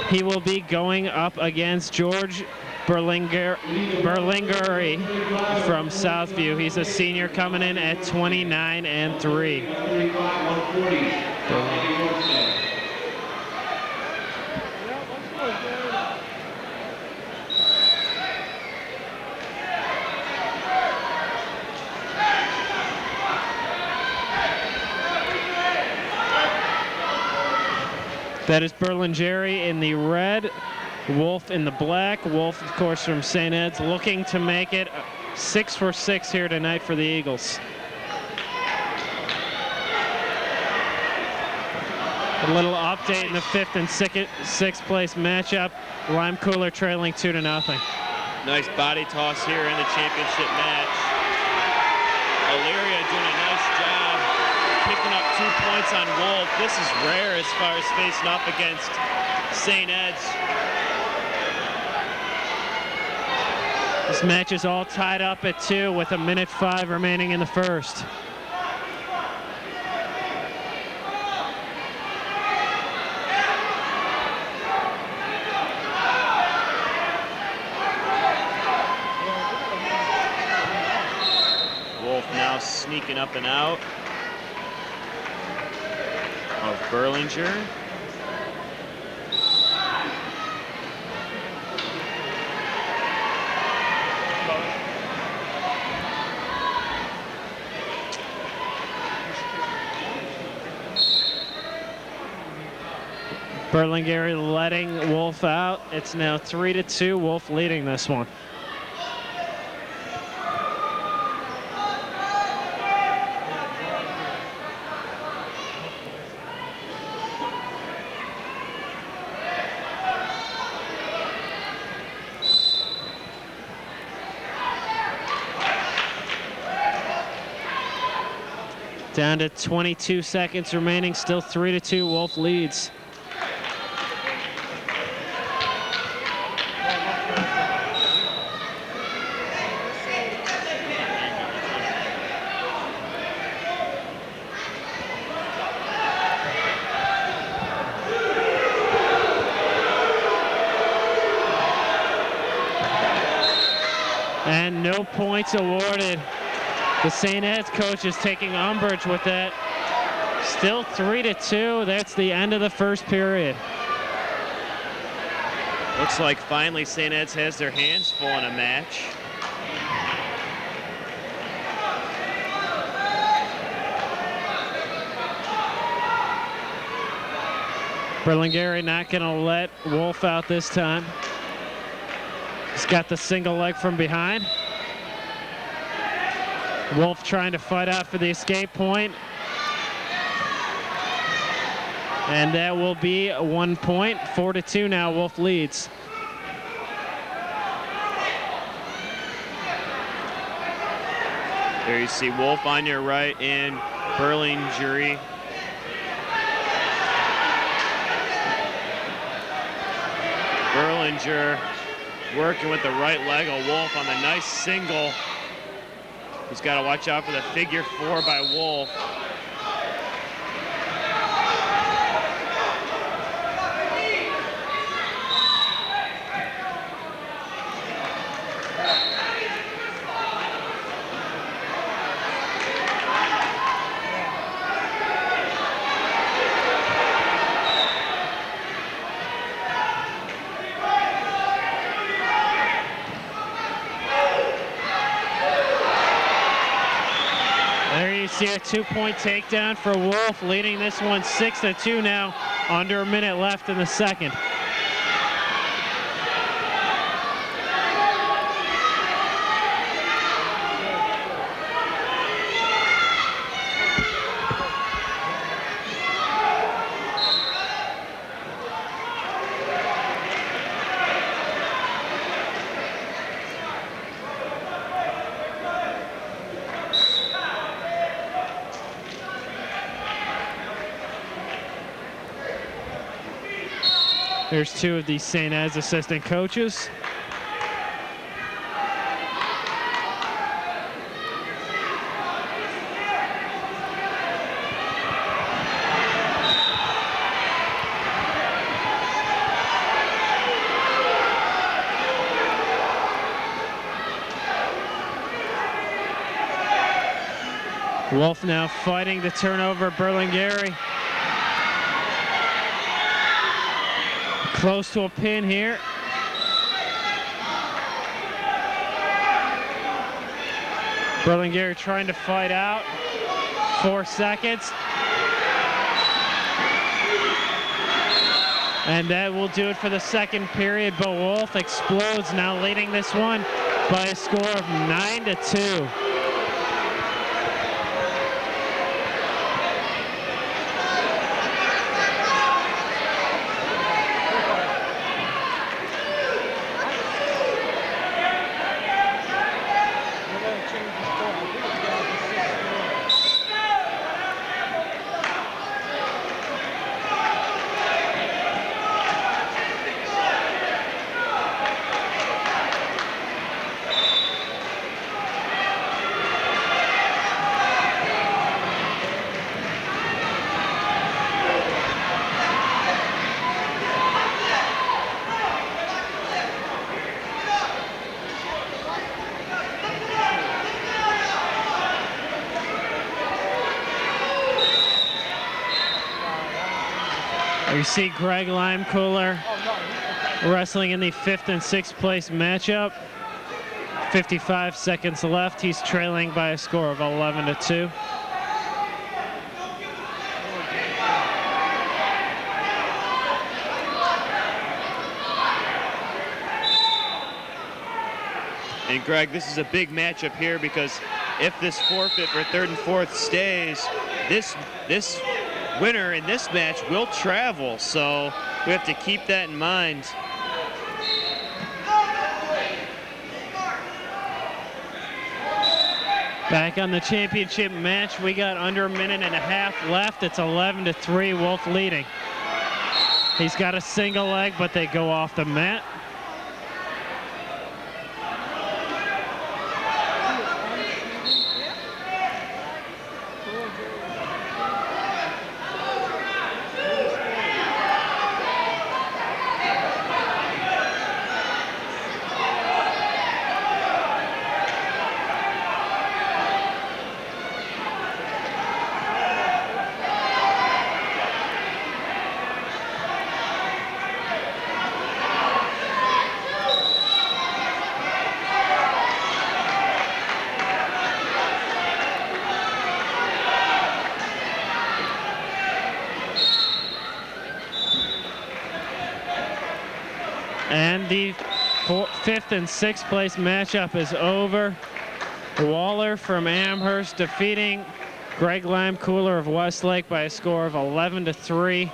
He will be going up against George Berlingeri from Southview. He's a senior coming in at 29-3. That is Berlingeri in the red, Wolf in the black. Wolf, of course, from St. Ed's, looking to make it 6 for 6 here tonight for the Eagles. A little update in the 5th and 6th place matchup. Limecooler trailing 2-0. Nice body toss here in the championship match. Elyria doing a nice job picking up 2 points on Wolf. This is rare as far as facing up against St. Ed's. This match is all tied up at 2 with 1:05 remaining in the 1st. Wolf now sneaking up and out of Berlinger. Berlingeri letting Wolf out. It's now 3-2. Wolf leading this one. Down to 22 seconds remaining, still 3-2, Wolf leads. And no points awarded. The St. Ed's coach is taking umbrage with that. Still 3-2. That's the end of the first period. Looks like finally St. Ed's has their hands full in a match. Berlingeri not going to let Wolf out this time. He's got the single leg from behind. Wolf trying to fight out for the escape point. And that will be 1 point. 4-2 now, Wolf leads. There you see Wolf on your right and Berlinger. Berlinger working with the right leg of Wolf on the nice single. He's got to watch out for the figure 4 by Wolf. See a 2-point takedown for Wolf, leading this one 6-2 now, under a minute left in the second. There's two of the St. Ed's assistant coaches. Wolf now fighting to turn over Berlinger. Close to a pin here. Berlinger trying to fight out. 4 seconds. And that will do it for the second period, but Wolf explodes, now leading this one by a score of 9-2. You see Greg Limecooler wrestling in the 5th and 6th place matchup. 55 seconds left. He's trailing by a score of 11-2. And Greg, this is a big matchup here because if this forfeit for 3rd and 4th stays, this winner in this match will travel, so we have to keep that in mind. Back on the championship match, we got under a minute and a half left. It's 11-3, Wolf leading. He's got a single leg, but they go off the mat. And the 5th and 6th place matchup is over. Waller from Amherst defeating Greg Limecooler of Westlake by a score of 11-3.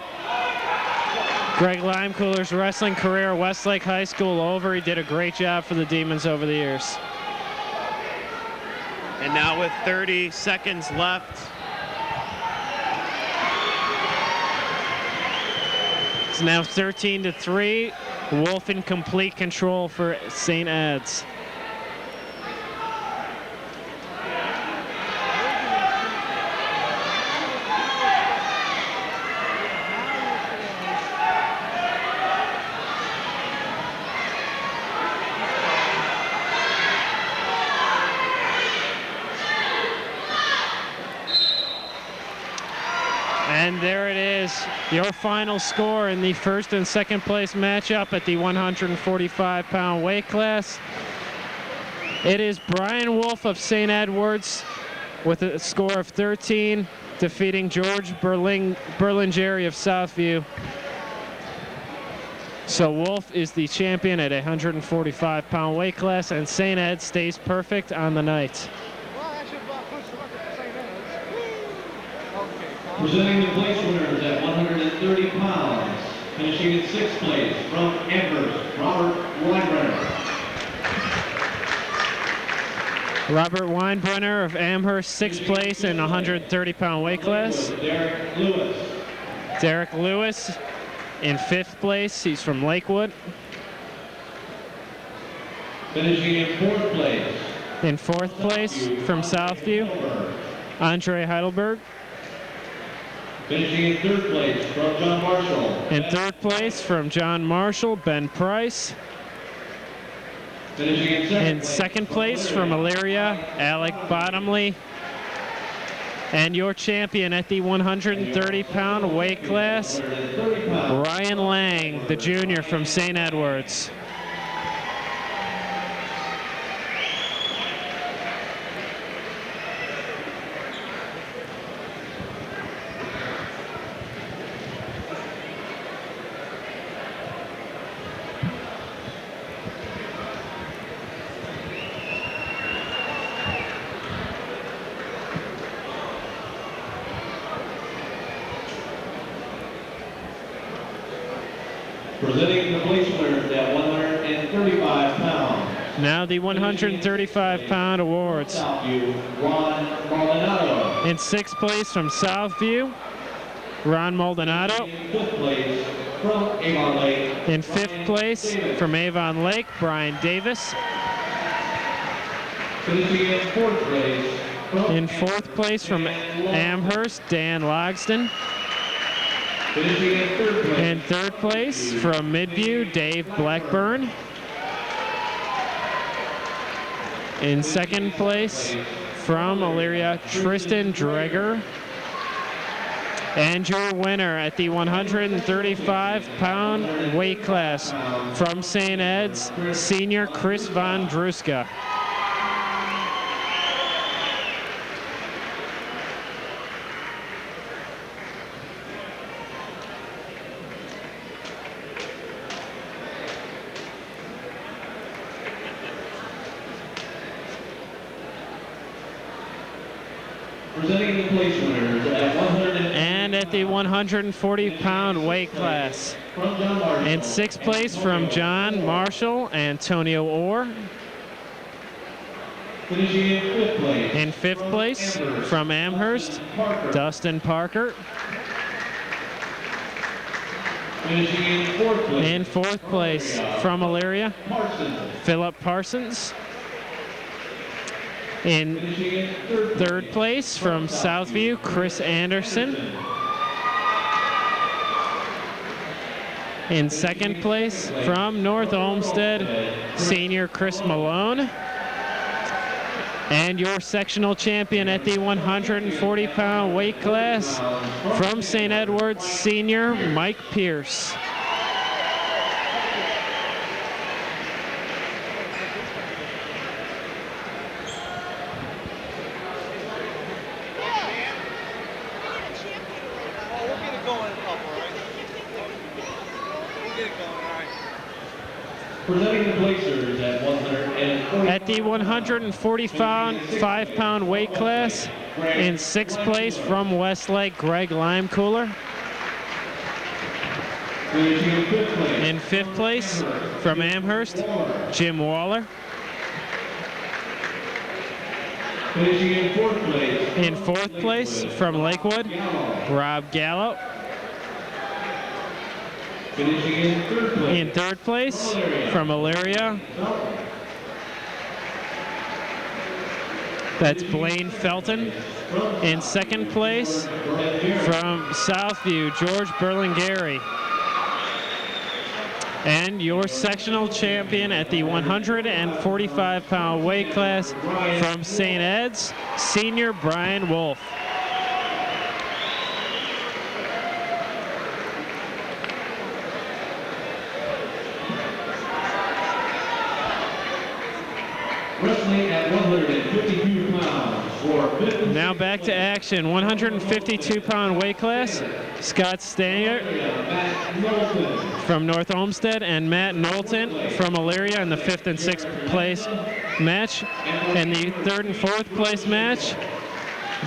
Greg Limecooler's wrestling career at Westlake High School over. He did a great job for the Demons over the years. And now with 30 seconds left, it's now 13-3. Wolf in complete control for St. Ed's. And there it is, your final score in the first and second place matchup at the 145-pound weight class. It is Brian Wolf of St. Edward's with a score of 13, defeating George Berlingeri of Southview. So Wolf is the champion at a 145-pound weight class, and St. Ed stays perfect on the night. Presenting the place winners at 130 pounds, finishing in 6th place from Amherst, Robert Weinbrenner. Robert Weinbrenner of Amherst, 6th place in 130-pound weight class. Derek Lewis. Derek Lewis in 5th place. He's from Lakewood. Finishing in 4th place. In 4th place from Southview, Andre Heidelberg. Finishing in 3rd place from John Marshall. In 3rd place from John Marshall, Ben Price. Finishing in 2nd place from Elyria, Alec Bottomley. And your champion at the 130-pound weight class, Ryan Lang, the junior from St. Edward's. Presenting the place winners at 135 pounds. Now the 135-pound awards. Southview, Ron Maldonado. In 6th place from Southview, Ron Maldonado. In 5th place from Avon Lake. In 5th place from Avon Lake, Brian Davis. Finishing in 4th place from In 4th place from Amherst, Dan Logston. Finishing in 3rd place. In 3rd place from Midview, Dave Blackburn. In 2nd place from Elyria, Tristan Dreger. And your winner at the 135-pound weight class from St. Ed's, senior Chris Von Druska. Presenting the place winners at 100 And at the 140-pound weight class. from John Marshall. In 6th place from John Marshall, Antonio Orr. Finishing in 5th place. In 5th place from Amherst, Dustin Parker. Finishing in 4th place. In 4th place from Elyria, Parsons. Philip Parsons. In Finishing in 3rd place from Southview, Chris Anderson. In 2nd place from North Olmsted, senior Chris Malone. And your sectional champion at the 140-pound weight class from St. Edward's, senior Mike Pierce. Presenting the placers at 140. At the 145-pound weight class, in 6th place from Westlake, Greg Limecooler. Finishing in 5th place. In 5th place from Amherst, Jim Waller. Finishing in fourth place. In fourth place from Lakewood, Rob Gallo. Finishing in third place. In third place from Elyria, that's Blaine Felton. In second place from Southview, George Berlingeri. And your sectional champion at the 145-pound weight class from St. Ed's, senior Brian Wolf. Wrestling at 152 pounds for fifth. Now back to action, 152-pound weight class. Scott Stanger from North Olmsted and Matt Knowlton from Elyria in the 5th and 6th place match. And the 3rd and 4th place match,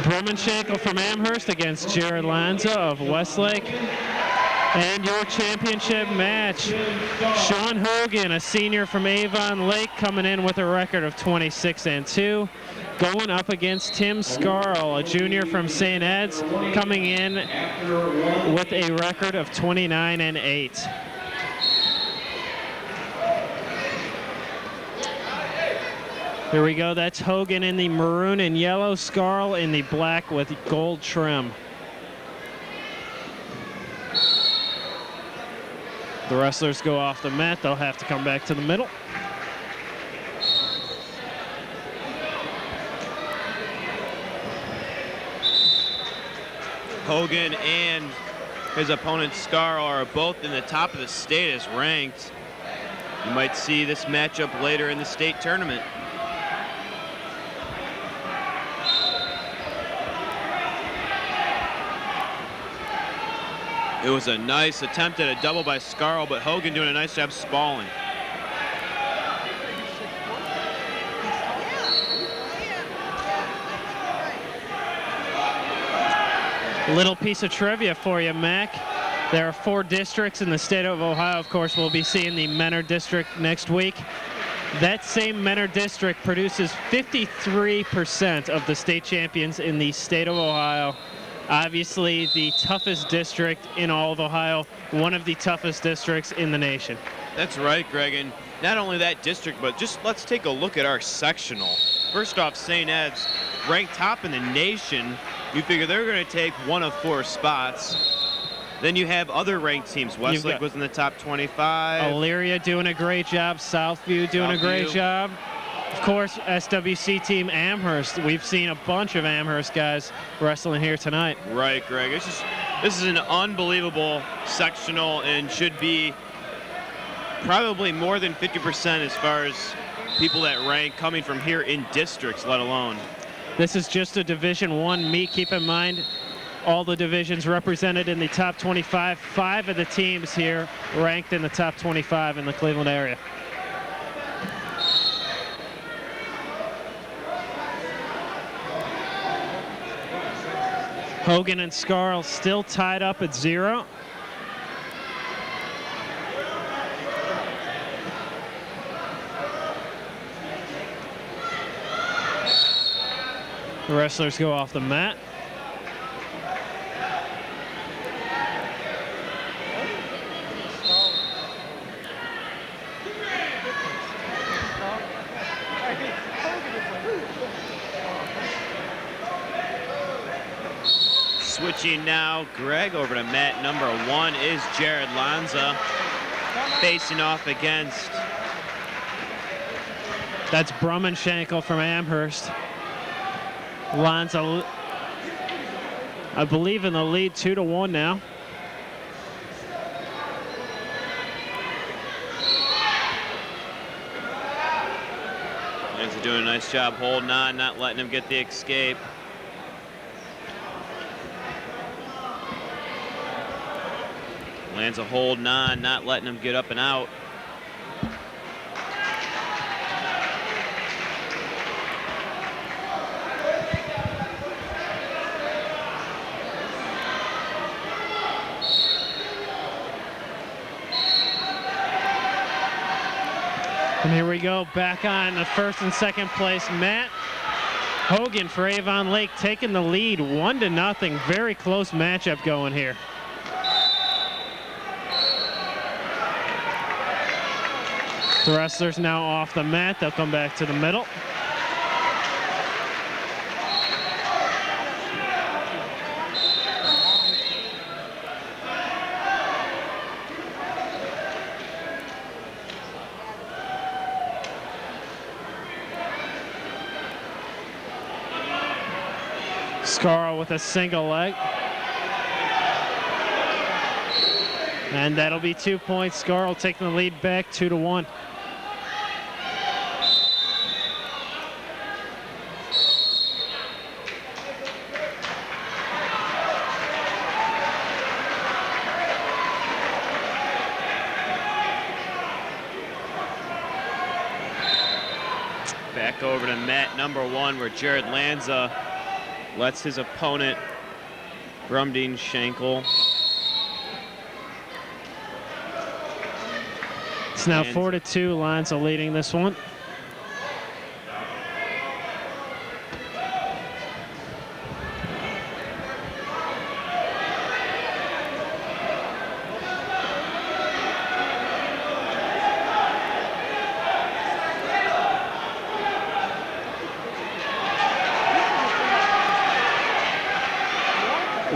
Brummenshankle from Amherst against Jared Lanza of Westlake. And your championship match, Sean Hogan, a senior from Avon Lake, coming in with a record of 26-2, going up against Tim Scarl, a junior from St. Ed's, coming in with a record of 29-8. Here we go, that's Hogan in the maroon and yellow, Scarl in the black with gold trim. The wrestlers go off the mat. They'll have to come back to the middle. Hogan and his opponent Scarl are both in the top of the state as ranked. You might see this matchup later in the state tournament. It was a nice attempt at a double by Scarl, but Hogan doing a nice job spalling. Little piece of trivia for you, Mac. There are 4 districts in the state of Ohio. Of course, we'll be seeing the Menor district next week. That same Menor district produces 53% of the state champions in the state of Ohio. Obviously, the toughest district in all of Ohio, one of the toughest districts in the nation. That's right, Greg, and not only that district, but just let's take a look at our sectional. First off, St. Ed's, ranked top in the nation. You figure they're going to take 1 of 4 spots. Then you have other ranked teams. Westlake was in the top 25. Elyria doing a great job. Southview doing a great job. Of course, SWC team Amherst. We've seen a bunch of Amherst guys wrestling here tonight. Right, Greg. This is an unbelievable sectional and should be probably more than 50% as far as people that rank coming from here in districts, let alone. This is just a Division I meet. Keep in mind, all the divisions represented in the top 25. 5 of the teams here ranked in the top 25 in the Cleveland area. Hogan and Scarl still tied up at 0. The wrestlers go off the mat. Switching now, Greg, over to mat number 1 is Jared Lanza facing off against. That's Brummenshankle from Amherst. Lanza, I believe, in the lead 2-1 now. Lanza doing a nice job holding on, not letting him get the escape. Lanza holding on, not letting him get up and out. And here we go, back on the 1st and 2nd place mat. Hogan for Avon Lake taking the lead 1-0. Very close matchup going here. The wrestlers now off the mat. They'll come back to the middle. Scarl with a single leg. And that'll be 2 points. Scarl taking the lead back 2-1. Back over to mat number 1 where Jared Lanza lets his opponent, Brumdine Schenkel. It's now 4-2. Lanza leading this one.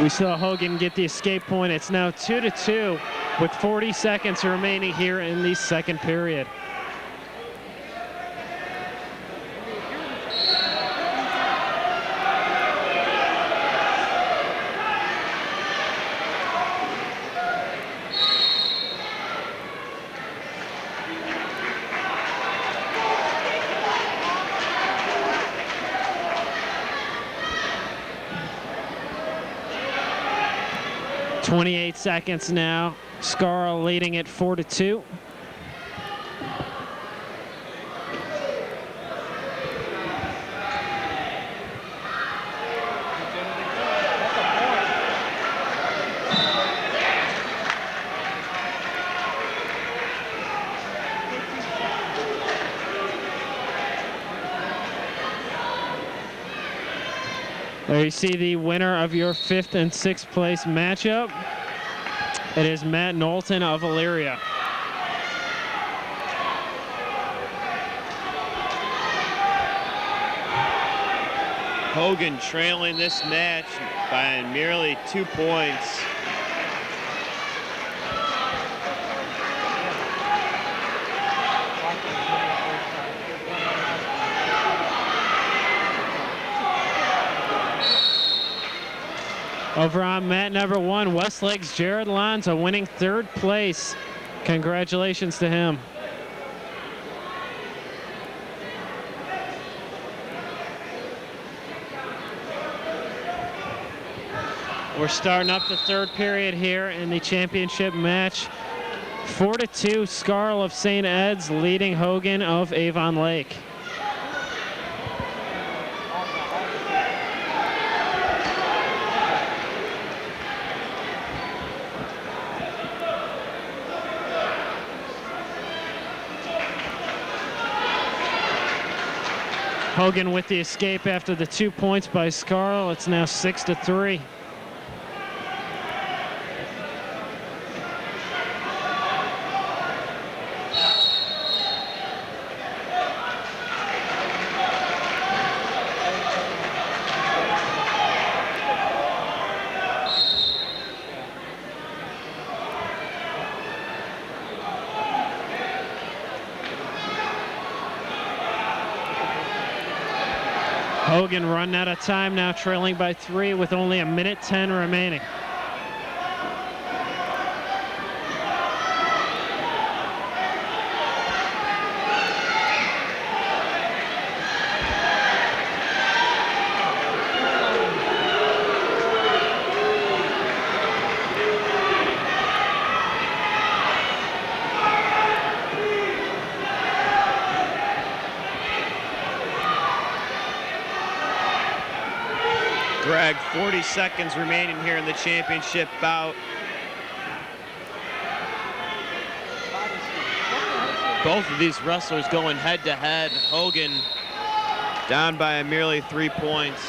We saw Hogan get the escape point. It's now 2-2 with 40 seconds remaining here in the second period. .28 seconds now. Scarl leading it 4-2. There you see the winner of your 5th and 6th place matchup. It is Matt Knowlton of Elyria. Hogan trailing this match by merely 2 points. Over on mat number 1, Westlake's Jared Lanza winning 3rd place. Congratulations to him. We're starting up the 3rd period here in the championship match. 4-2, Scarl of St. Ed's leading Hogan of Avon Lake. Hogan with the escape after the 2 points by Scarl. It's now 6-3. Hogan running out of time now, trailing by 3 with only 1:10 remaining. Greg, 40 seconds remaining here in the championship bout. Both of these wrestlers going head to head. Hogan Down by merely 3 points.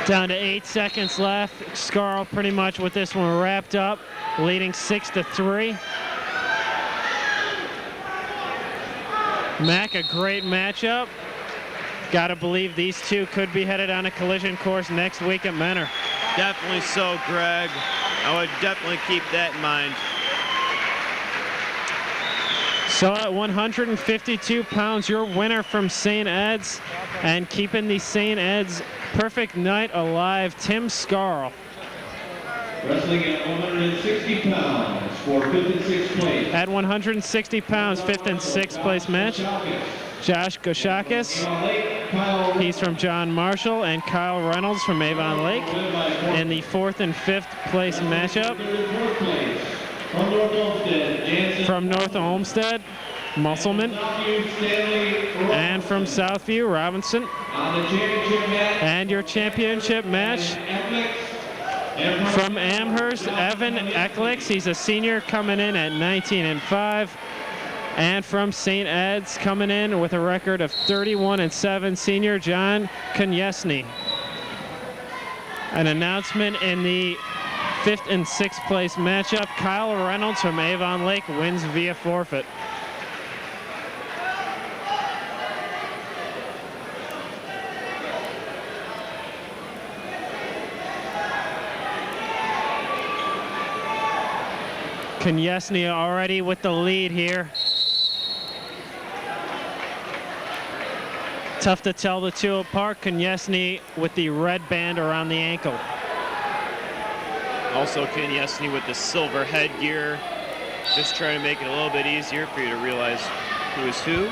Down to 8 seconds left. Scarl pretty much with this one wrapped up, leading 6-3. Mac, a great matchup. Gotta believe these two could be headed on a collision course next week at Menor. Definitely so, Greg. I would definitely keep that in mind. So at 152 pounds, your winner from St. Ed's and keeping the St. Ed's perfect night alive, Tim Scarl. Wrestling at 160 pounds for 5th and 6th place. At 160 pounds, 5th and 6th place match, Josh Goshakis. He's from John Marshall, and Kyle Reynolds from Avon Lake. In the 4th and 5th place matchup, from North Olmsted, Musselman. And from Southview, Robinson. And your championship match, from Amherst, Evan Eklix. He's a senior coming in at 19-5. And from St. Ed's coming in with a record of 31-7, senior John Konieczny. An announcement in the 5th and 6th place matchup, Kyle Reynolds from Avon Lake wins via forfeit. Konieczny already with the lead here. Tough to tell the two apart. Konieczny with the red band around the ankle. Also Konieczny with the silver headgear. Just trying to make it a little bit easier for you to realize who is who.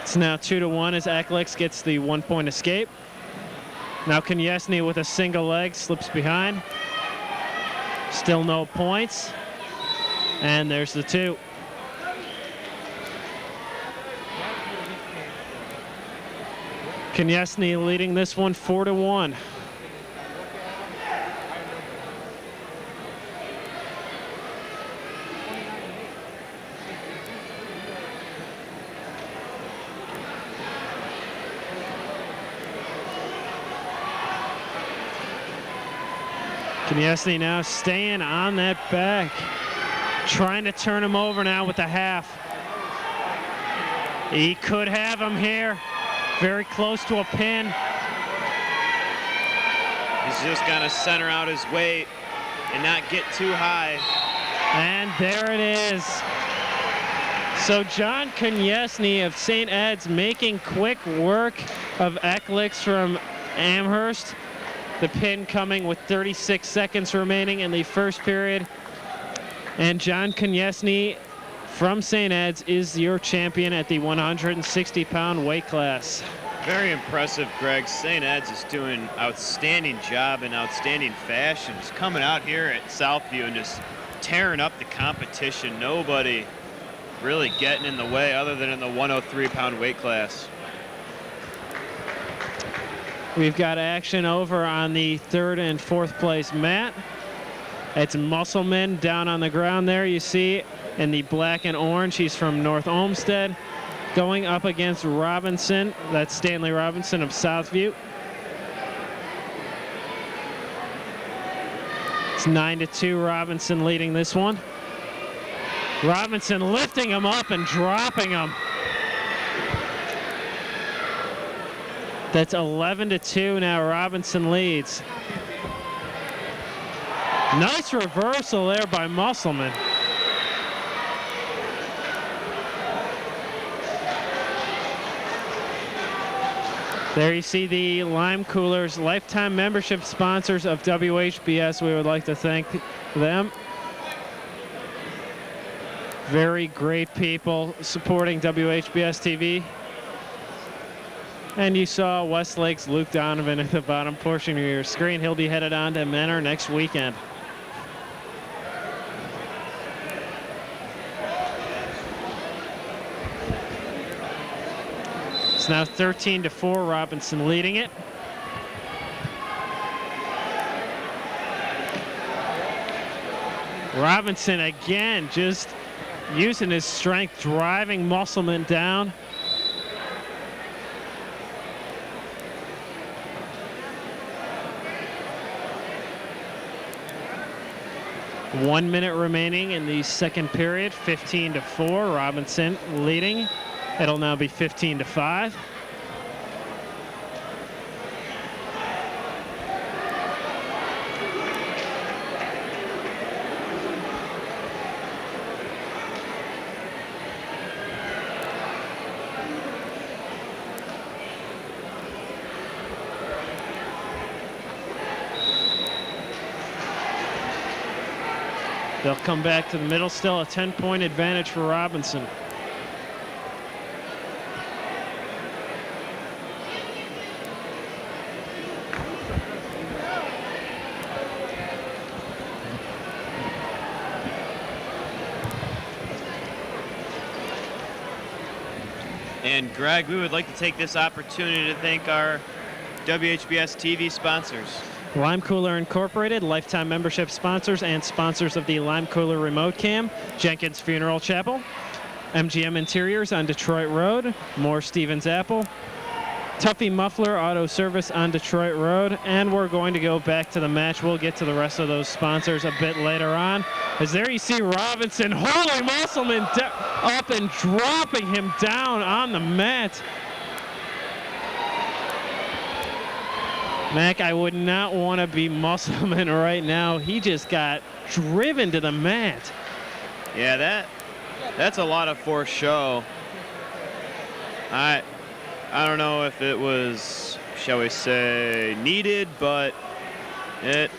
It's now 2-1 as Eklix gets the 1-point escape. Now Konieczny with a single leg slips behind. Still no points. And there's the 2. Konieczny leading this one 4-1. Konieczny now staying on that back. Trying to turn him over now with the half. He could have him here. Very close to a pin. He's just got to center out his weight and not get too high. And there it is. So John Konieczny of St. Ed's making quick work of Eklix from Amherst. The pin coming with 36 seconds remaining in the first period. And John Konieczny from St. Ed's is your champion at the 160-pound weight class. Very impressive, Greg. St. Ed's is doing an outstanding job in outstanding fashion. Just coming out here at Southview and just tearing up the competition. Nobody really getting in the way other than in the 103-pound weight class. We've got action over on the 3rd and 4th place mat. It's Musselman down on the ground there, you see, in the black and orange. He's from North Olmsted. Going up against Robinson. That's Stanley Robinson of Southview. It's 9-2, Robinson leading this one. Robinson lifting him up and dropping him. That's 11-2 now, Robinson leads. Nice reversal there by Musselman. There you see the Lime Coolers, lifetime membership sponsors of WHBS. We would like to thank them. Very great people supporting WHBS TV. And you saw Westlake's Luke Donovan at the bottom portion of your screen. He'll be headed on to Menor next weekend. It's now 13-4, Robinson leading it. Robinson again just using his strength, driving Musselman down. One minute remaining in the second period, 15-4, Robinson leading. It'll now be 15-5. They'll come back to the middle, still a 10-point advantage for Robinson. And Greg, we would like to take this opportunity to thank our WHBS TV sponsors. Lime Cooler Incorporated, lifetime membership sponsors and sponsors of the Lime Cooler Remote Cam, Jenkins Funeral Chapel, MGM Interiors on Detroit Road, Moore Stevens Apple, Tuffy Muffler Auto Service on Detroit Road, and we're going to go back to the match. We'll get to the rest of those sponsors a bit later on. As there you see Robinson holding Musselman up and dropping him down on the mat. Mac, I would not want to be Musselman right now. He just got driven to the mat. Yeah, that's a lot of force show. I don't know if it was, shall we say, needed, but it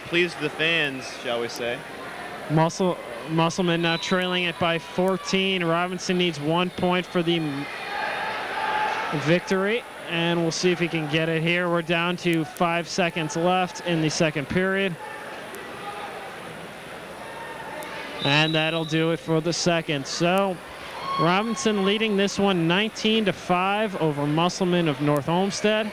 pleased the fans, shall we say. Musselman now trailing it by 14. Robinson needs 1 point for the victory. And we'll see if he can get it here. We're down to 5 seconds left in the second period. And that'll do it for the second. So Robinson leading this one 19-5 over Musselman of North Olmsted.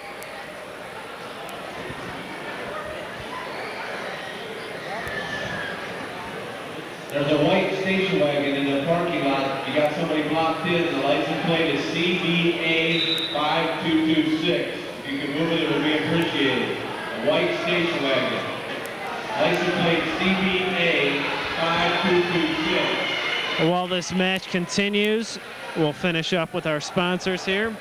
There's a white station wagon in the parking lot. You got somebody blocked in. The license plate is CBA 5226. If you can move it, it would be appreciated. A white station wagon. License plate CBA 5226. While this match continues, we'll finish up with our sponsors here.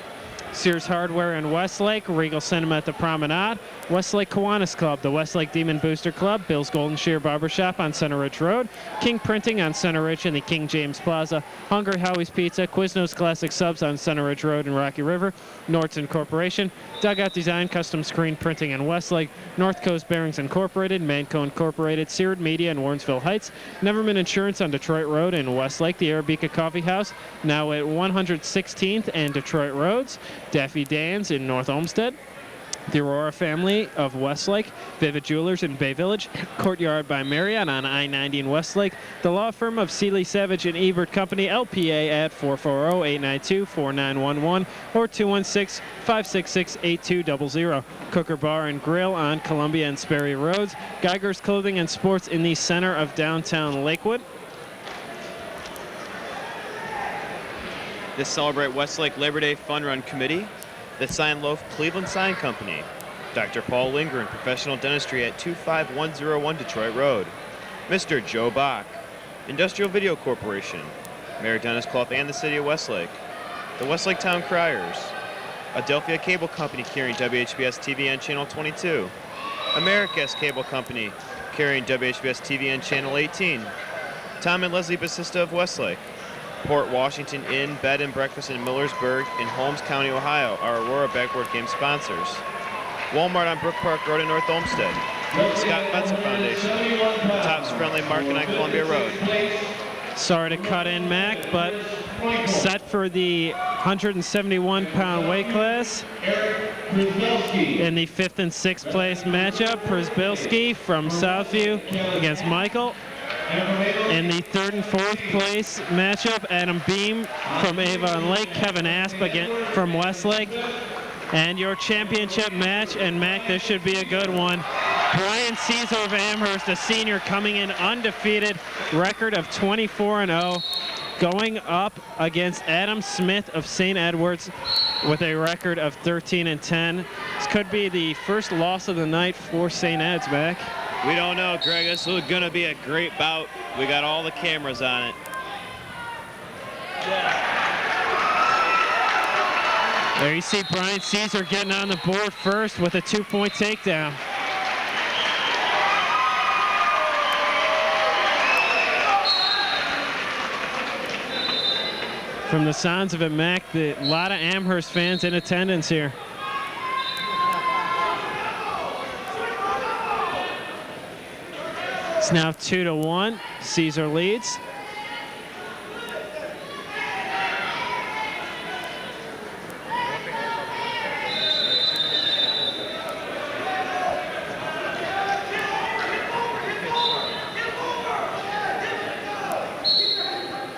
Sears Hardware in Westlake, Regal Cinema at the Promenade, Westlake Kiwanis Club, the Westlake Demon Booster Club, Bill's Golden Shear Barbershop on Center Ridge Road, King Printing on Center Ridge in the King James Plaza, Hungry Howie's Pizza, Quiznos Classic Subs on Center Ridge Road in Rocky River, Nordson Corporation, Dugout Design Custom Screen Printing in Westlake, North Coast Bearings Incorporated, Manco Incorporated, Seared Media in Warrensville Heights, Neverman Insurance on Detroit Road in Westlake, the Arabica Coffee House, now at 116th and Detroit Roads, Daffy Dan's in North Olmsted, the Aurora family of Westlake, Vivid Jewelers in Bay Village, Courtyard by Marriott on I-90 in Westlake, the law firm of Seeley Savage and Ebert Company, LPA at 440-892-4911 or 216-566-8200. Cooker Bar and Grill on Columbia and Sperry Roads, Geiger's Clothing and Sports in the center of downtown Lakewood. The Celebrate Westlake Labor Day Fun Run Committee, the Sign Loaf Cleveland Sign Company, Dr. Paul Lindgren Professional Dentistry at 25101 Detroit Road, Mr. Joe Bach, Industrial Video Corporation, Mayor Dennis Clough and the City of Westlake, the Westlake Town Criers, Adelphia Cable Company carrying WHBS TVN Channel 22, Americas Cable Company carrying WHBS TVN Channel 18, Tom and Leslie Basista of Westlake, Port Washington Inn, Bed and Breakfast in Millersburg, and Holmes County, Ohio are Aurora Backboard Game sponsors. Walmart on Brook Park Road in North Olmsted. Scott Fetzer Foundation. Tops Friendly Market on Columbia Road. Sorry to cut in, Mac, but set for the 171-pound weight class. In the 5th and 6th place matchup, Przybylski from Southview against Michael. In the 3rd and 4th place matchup, Adam Beam from Avon Lake, Kevin Asp from Westlake. And your championship match, and Mac, this should be a good one. Brian Caesar of Amherst, a senior, coming in undefeated, record of 24-0, going up against Adam Smith of St. Edward's with a record of 13-10. This could be the first loss of the night for St. Ed's, Mac. We don't know, Greg. This is going to be a great bout. We got all the cameras on it. There you see Brian Caesar getting on the board first with a 2-point takedown. From the sounds of it, Mac, a lot of Amherst fans in attendance here. It's now 2-1. Caesar leads.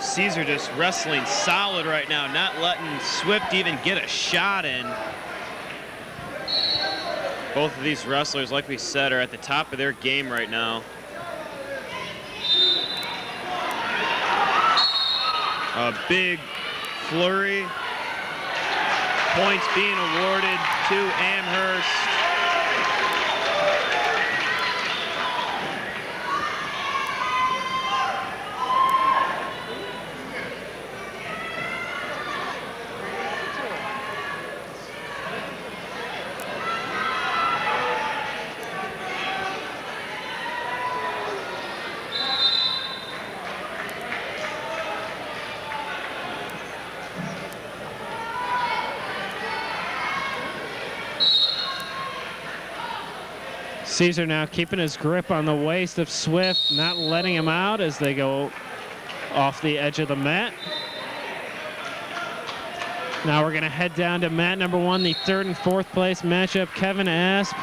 Caesar just wrestling solid right now, not letting Swift even get a shot in. Both of these wrestlers, like we said, are at the top of their game right now. A big flurry. Points being awarded to Amherst. Caesar now keeping his grip on the waist of Swift, not letting him out as they go off the edge of the mat. Now we're going to head down to mat number 1, the 3rd and 4th place matchup. Kevin Asp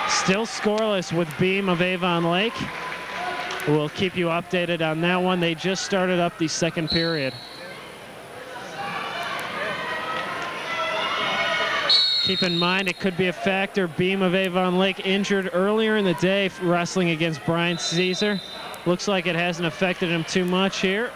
still scoreless with Beam of Avon Lake. We'll keep you updated on that one. They just started up the 2nd period. Keep in mind, it could be a factor. Beam of Avon Lake injured earlier in the day wrestling against Brian Caesar. Looks like it hasn't affected him too much here.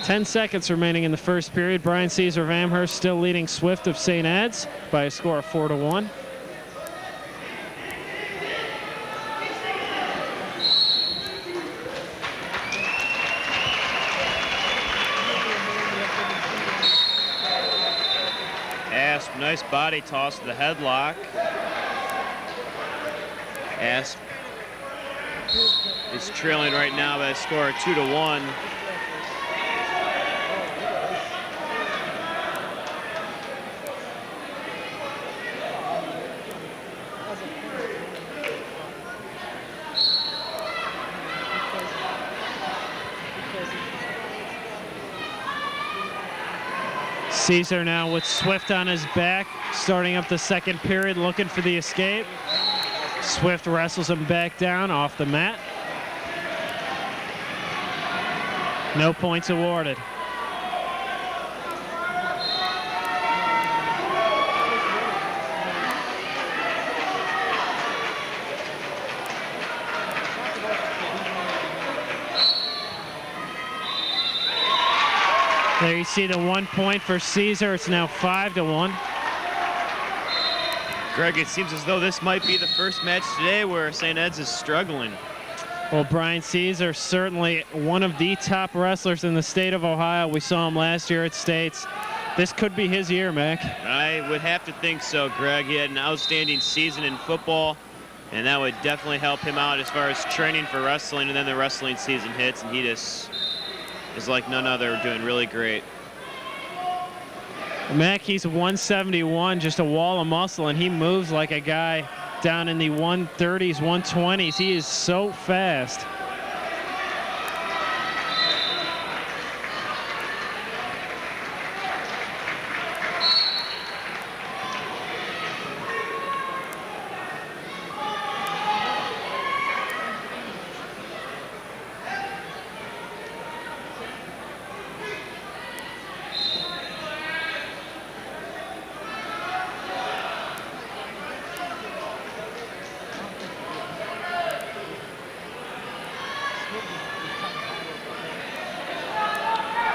Ten seconds remaining in the first period. Brian Caesar of Amherst still leading Swift of St. Ed's by a score of 4-1. Asp, nice body toss to the headlock. Asp is trailing right now by a score of 2-1. Caesar now with Swift on his back, starting up the 2nd period, looking for the escape. Swift wrestles him back down off the mat. No points awarded. There you see the 1 point for Caesar. It's now 5-1. Greg, it seems as though this might be the first match today where St. Ed's is struggling. Well, Brian Caesar, certainly one of the top wrestlers in the state of Ohio. We saw him last year at States. This could be his year, Mac. I would have to think so, Greg. He had an outstanding season in football, and that would definitely help him out as far as training for wrestling, and then the wrestling season hits, and he just is like none other, doing really great. Mac, he's 171, just a wall of muscle, and he moves like a guy down in the 130s, 120s. He is so fast.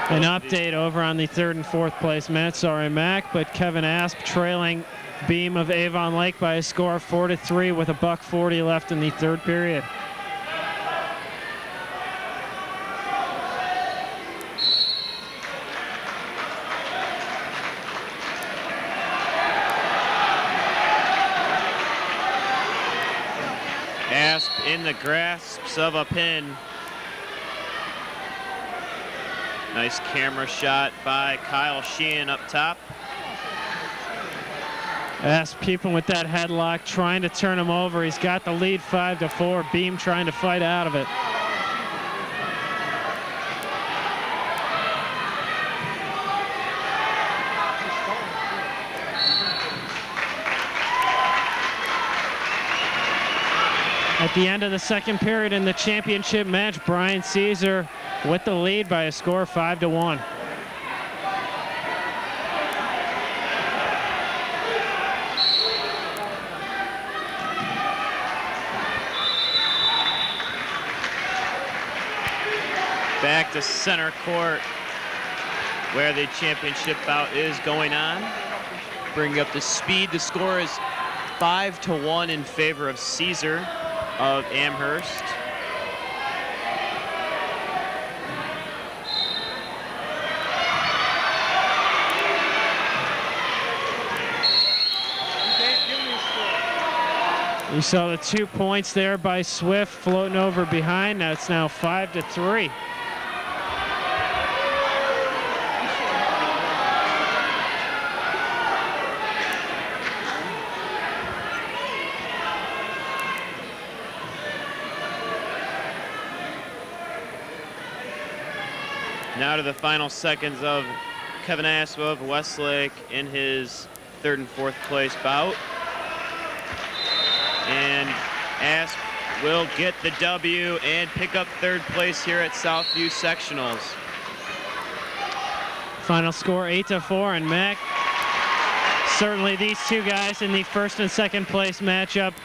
An update over on the 3rd and 4th place match. Sorry, Mac, but Kevin Asp trailing Beam of Avon Lake by a score of 4-3 with $1:40 left in the 3rd period. Asp in the grasps of a pin. Nice camera shot by Kyle Sheehan up top. Asp keeping with that headlock, trying to turn him over. He's got the lead 5-4. Beam trying to fight out of it. At the end of the 2nd period in the championship match, Brian Caesar with the lead by a score of 5-1. Back to center court where the championship bout is going on. Bringing up the speed, the score is 5-1 in favor of Caesar of Amherst. You saw the 2 points there by Swift floating over behind. Now it's now 5-3. Now to the final seconds of Kevin Asp of Westlake in his 3rd and 4th place bout. And Asp will get the W and pick up 3rd place here at Southview Sectionals. Final score 8-4, and Mac, certainly these two guys in the 1st and 2nd place matchup,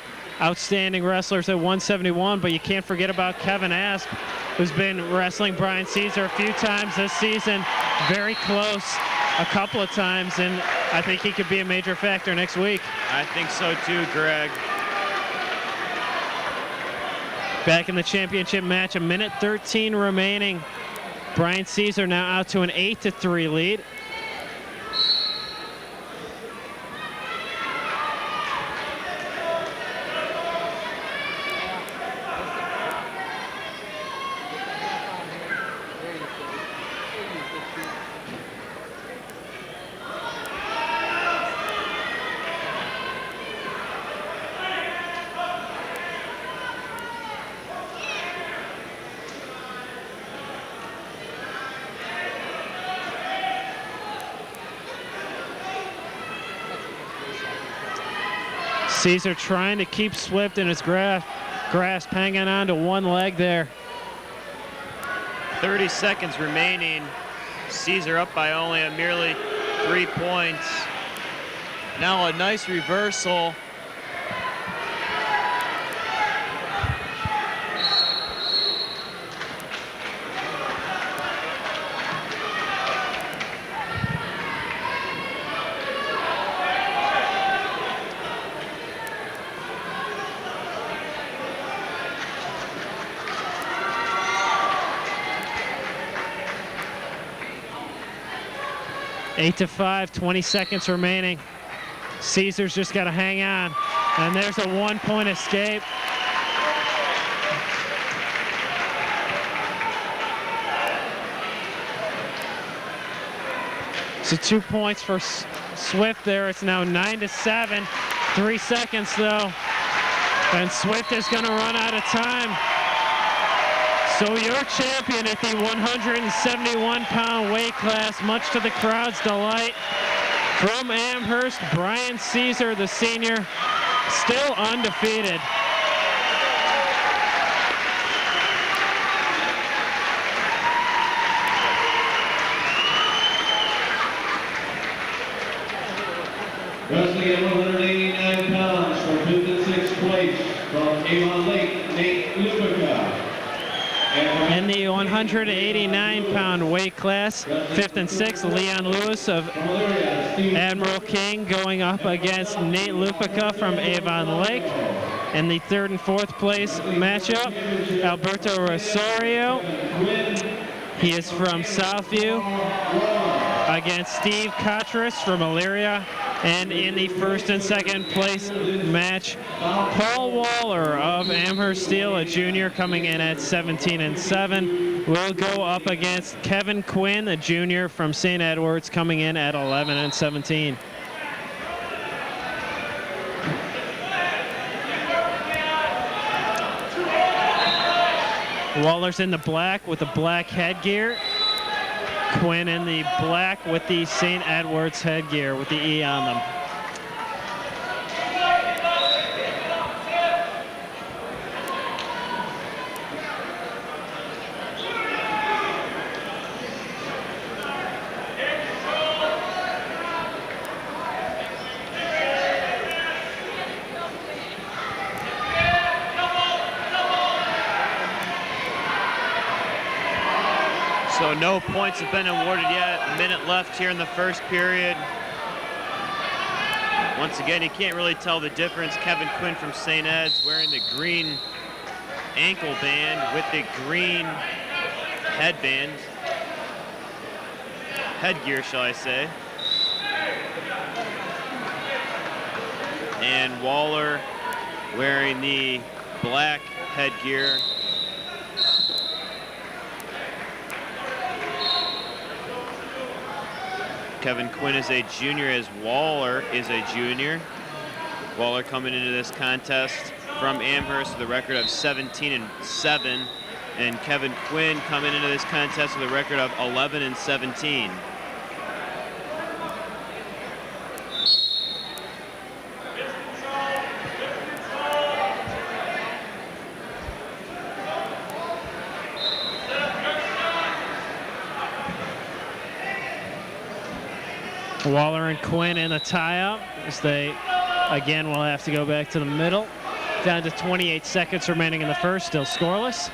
outstanding wrestlers at 171, but you can't forget about Kevin Asp, who's been wrestling Brian Caesar a few times this season, very close a couple of times, and I think he could be a major factor next week. I think so too, Greg. Back in the championship match, 1:13 remaining. Brian Caesar now out to an 8-3 lead. Caesar trying to keep Swift in his grasp, hanging on to one leg there. 30 seconds remaining. Caesar up by only a merely 3 points. Now a nice reversal. 8-5, 20 seconds remaining. Caesar's just got to hang on. And there's a 1-point escape. So 2 points for Swift there. It's now 9-7. 3 seconds though. And Swift is going to run out of time. So your champion at the 171-pound weight class, much to the crowd's delight, from Amherst, Brian Caesar, the senior, still undefeated. Wrestling at 189 pounds for 5th and 6th place from Avon Lake, Nate Lupica. In the 189-pound weight class, 5th and 6th, Leon Lewis of Admiral King going up against Nate Lupica from Avon Lake. In the 3rd and 4th place matchup, Alberto Rosario, he is from Southview, against Steve Cotras from Elyria. And in the 1st and 2nd place match, Paul Waller of Amherst Steel, a junior, coming in at 17-7, will go up against Kevin Quinn, a junior from St. Edwards, coming in at 11-17. Waller's in the black with the black headgear. Quinn in the black with the St. Edwards headgear with the E on them. So no points have been awarded yet. A minute left here in the first period. Once again, you can't really tell the difference. Kevin Quinn from St. Ed's wearing the green ankle band with the green headband. Headgear, shall I say. And Waller wearing the black headgear. Kevin Quinn is a junior as Waller is a junior. Waller coming into this contest from Amherst with a record of 17-7, and Kevin Quinn coming into this contest with a record of 11-17. Waller and Quinn in the tie-up as they, again, will have to go back to the middle. Down to 28 seconds remaining in the first, still scoreless.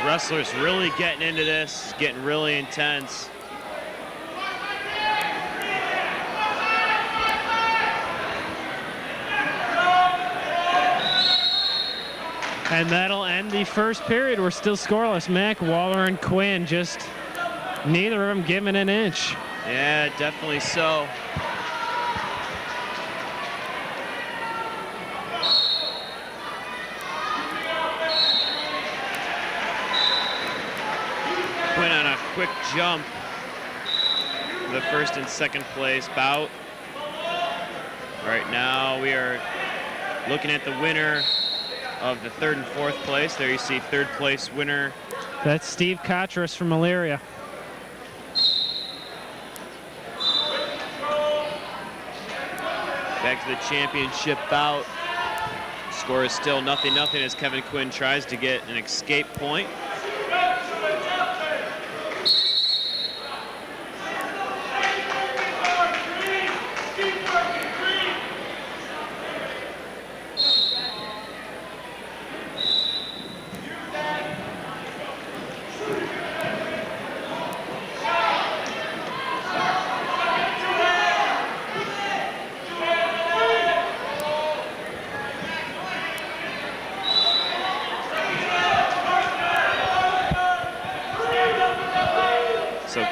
Wrestlers really getting into this, getting really intense. And that'll end the first period. We're still scoreless. Mac, Waller, and Quinn, just neither of them giving an inch. Yeah, definitely so. Quinn on a quick jump. The 1st and 2nd place bout. Right now we are looking at the winner of the 3rd and 4th place. There you see 3rd place winner. That's Steve Cotras from Elyria. Back to the championship bout. Score is still 0-0 as Kevin Quinn tries to get an escape point.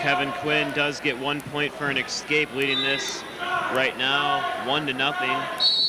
Kevin Quinn does get 1 point for an escape, leading this right now 1-0.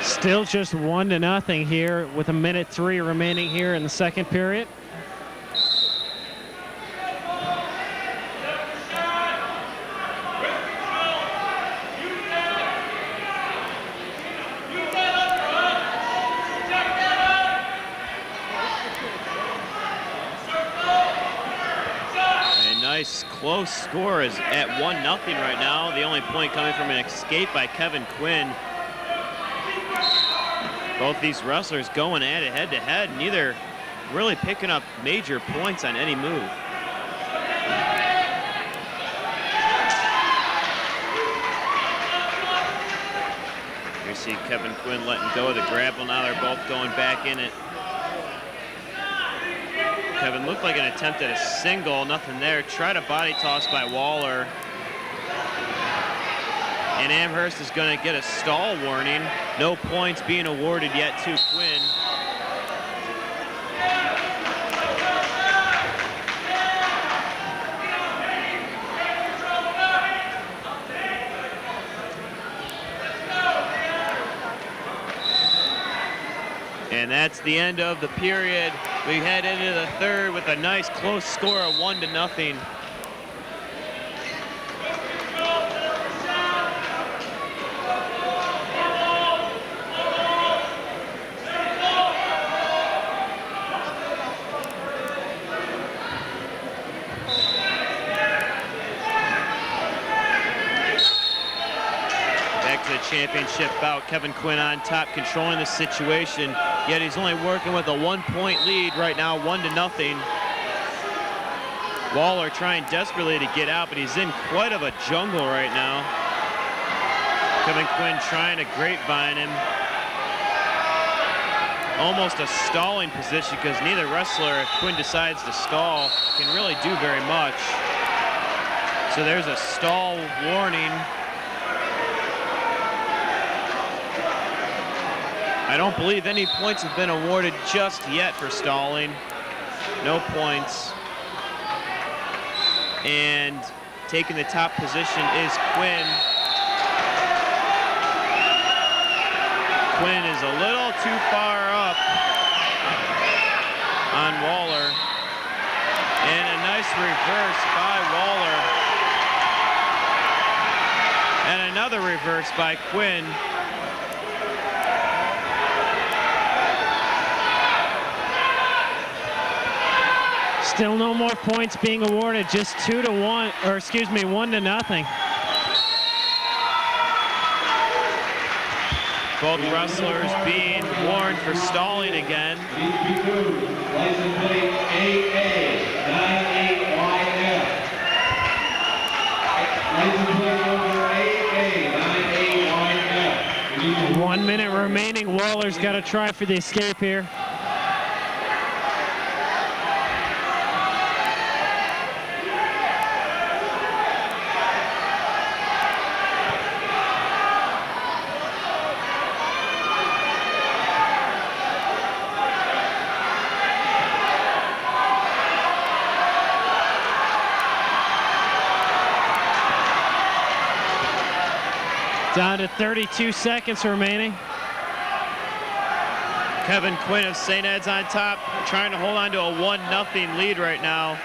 Still just 1-0 here with 1:03 remaining here in the second period. A nice close score is at 1-0 right now. The only point coming from an escape by Kevin Quinn. Both these wrestlers going at it head-to-head, neither really picking up major points on any move. You see Kevin Quinn letting go of the grapple. Now they're both going back in it. Kevin looked like an attempt at a single, nothing there. Tried a body toss by Waller. And Amherst is going to get a stall warning. No points being awarded yet to Quinn. And that's the end of the period. We head into the third with a nice close score of 1-0. Championship bout. Kevin Quinn on top, controlling the situation, yet he's only working with a 1 point lead right now, 1-0. Waller trying desperately to get out, but he's in quite of a jungle right now. Kevin Quinn trying to grapevine him. Almost a stalling position because neither wrestler, if Quinn decides to stall, can really do very much. So there's a stall warning. I don't believe any points have been awarded just yet for stalling. No points. And taking the top position is Quinn. Quinn is a little too far up on Waller. And a nice reverse by Waller. And another reverse by Quinn. Still no more points being awarded, just 1-0. Both wrestlers being warned for stalling again. License plate AA98YF. License plate number AA98YF. 1 minute remaining. Waller's got to try for the escape here. Down to 32 seconds remaining. Kevin Quinn of St. Ed's on top, trying to hold on to a 1-0 lead right now.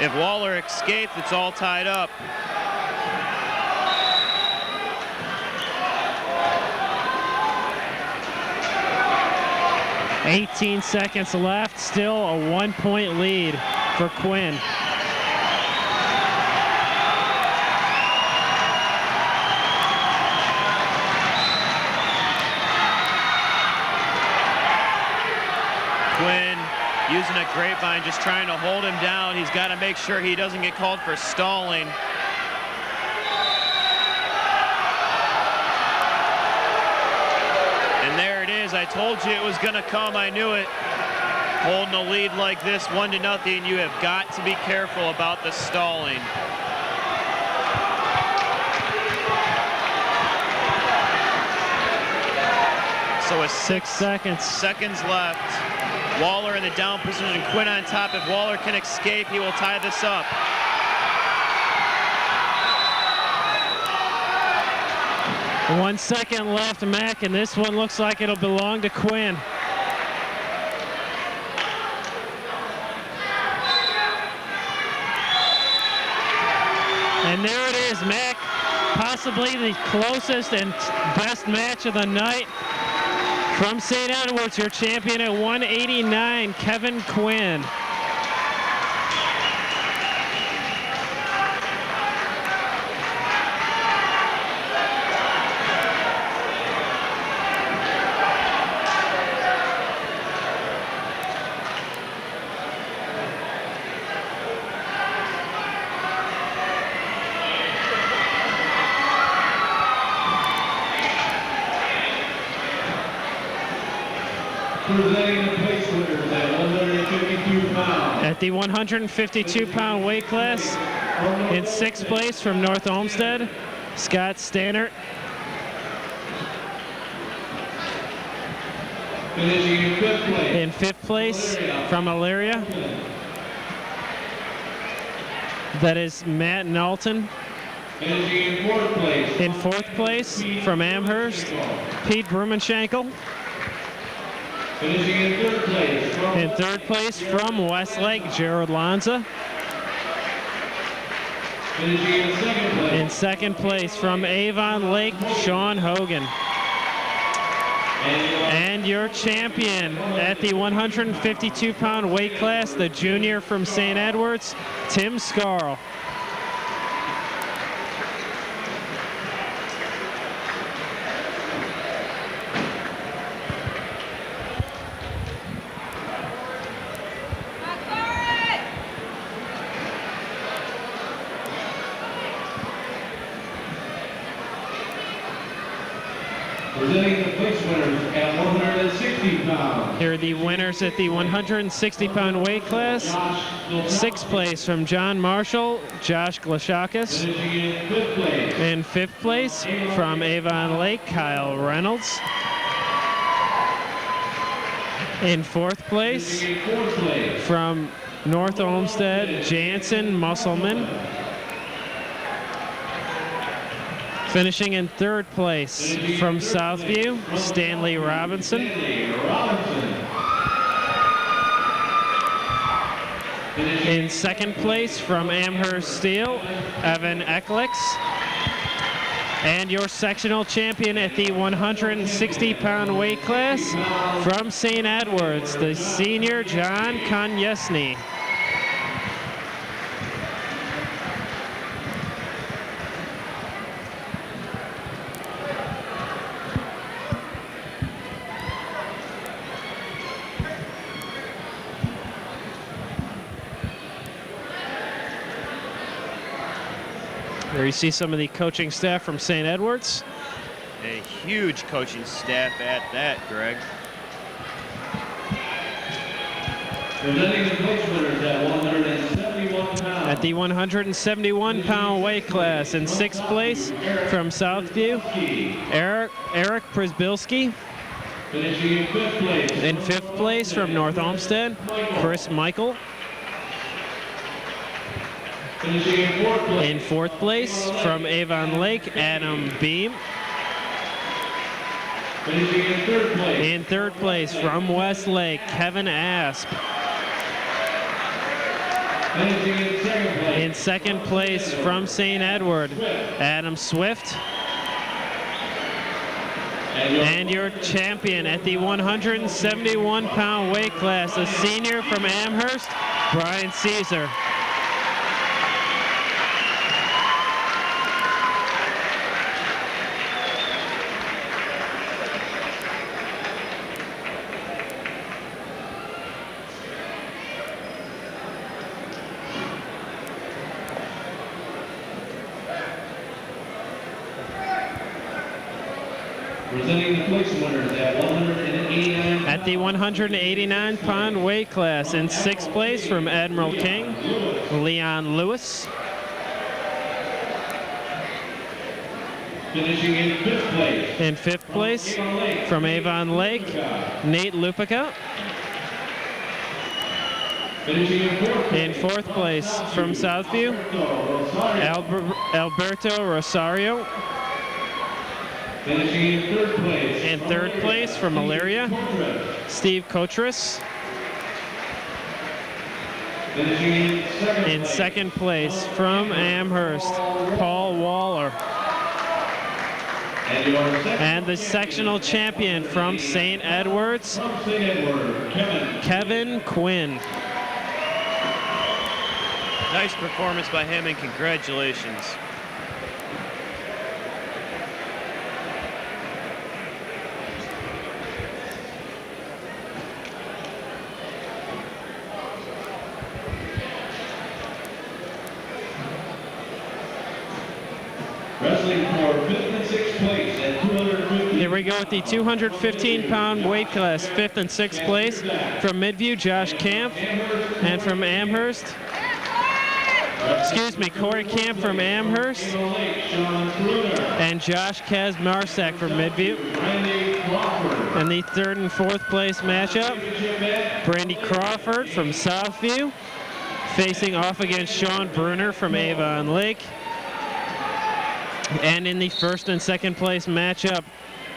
If Waller escapes, it's all tied up. $18 seconds left, still a 1 point lead for Quinn. Quinn using a grapevine, just trying to hold him down. He's got to make sure he doesn't get called for stalling. And there it is. I told you it was going to come. I knew it. Holding a lead like this, 1-0, you have got to be careful about the stalling. So with 6 seconds. Seconds left. Waller in the down position, Quinn on top. If Waller can escape, he will tie this up. One second left, Mac, and this one looks like it'll belong to Quinn. And there it is, Mac. Possibly the closest and best match of the night. From St. Edwards, your champion at 189, Kevin Quinn. Presenting the place winners at 152 pounds. At the 152-pound weight class, in 6th place from North Olmsted, Scott Stannert. Finishing in 5th place. In 5th place from Elyria, that is Matt Knowlton. Finishing in 4th place. In 4th place from Amherst, Pete Brumanshankel. Finishing in 3rd place. In 3rd place from Westlake, Gerald Lanza. Finishing in 2nd place. In 2nd place from Avon Lake, Sean Hogan. And your champion at the 152-pound weight class, the junior from St. Edwards, Tim Scarl. Presenting the place winners at 160 pounds. Here are the winners at the 160-pound weight class. 6th place from John Marshall, Josh Glashakis. Finishing in 5th place. In 5th place from Avon Lake, Kyle Reynolds. In 4th place Finishing in 4th place. from North Olmsted, Jansen Musselman. Finishing in 3rd place from Southview, Stanley Robinson. In 2nd place from Amherst Steel, Evan Ecklicks. And your sectional champion at the 160-pound weight class from St. Edwards, the senior John Konyesny. There you see some of the coaching staff from St. Edwards. A huge coaching staff at that, Greg. Presenting the place winners at 171 pounds. At the 171-pound weight class, in 6th place from Southview, Eric Przbilski. Finishing in 5th place. In 5th place from North Olmsted, Chris Michael. Finishing in 4th place. In 4th place from Avon Lake, Adam Beam. Finishing in 3rd place. In 3rd place from Westlake, Kevin Asp. Finishing in 2nd place. In 2nd place from St. Edward, Adam Swift. And your champion at the 171-pound weight class, a senior from Amherst, Brian Caesar. Presenting the place winners at 189 At the 189-pound weight class, in 6th place from Admiral King, Leon Lewis. Finishing in 5th place. In 5th place from Avon Lake, Nate Lupica. Finishing in 4th place. In 4th place from Southview, Alberto Rosario. Finishing in 3rd place. In 3rd place from Elyria, Steve Kotris. Finishing in 2nd In 2nd place from Amherst, Paul Waller. And your second And the sectional champion from St. Edwards, from St. Edward, Kevin Quinn. Nice performance by him, and congratulations. wrestling for 5th and 6th place at 250. Here we go with the 215-pound weight class, 5th and 6th place from Midview, Josh Camp, and from Amherst. Excuse me, Corey Camp from Amherst, and Josh Kazmarsak from Midview. And the 3rd and 4th place matchup, Brandy Crawford from Southview, facing off against Sean Bruner from Avon Lake. And in the 1st and 2nd place matchup,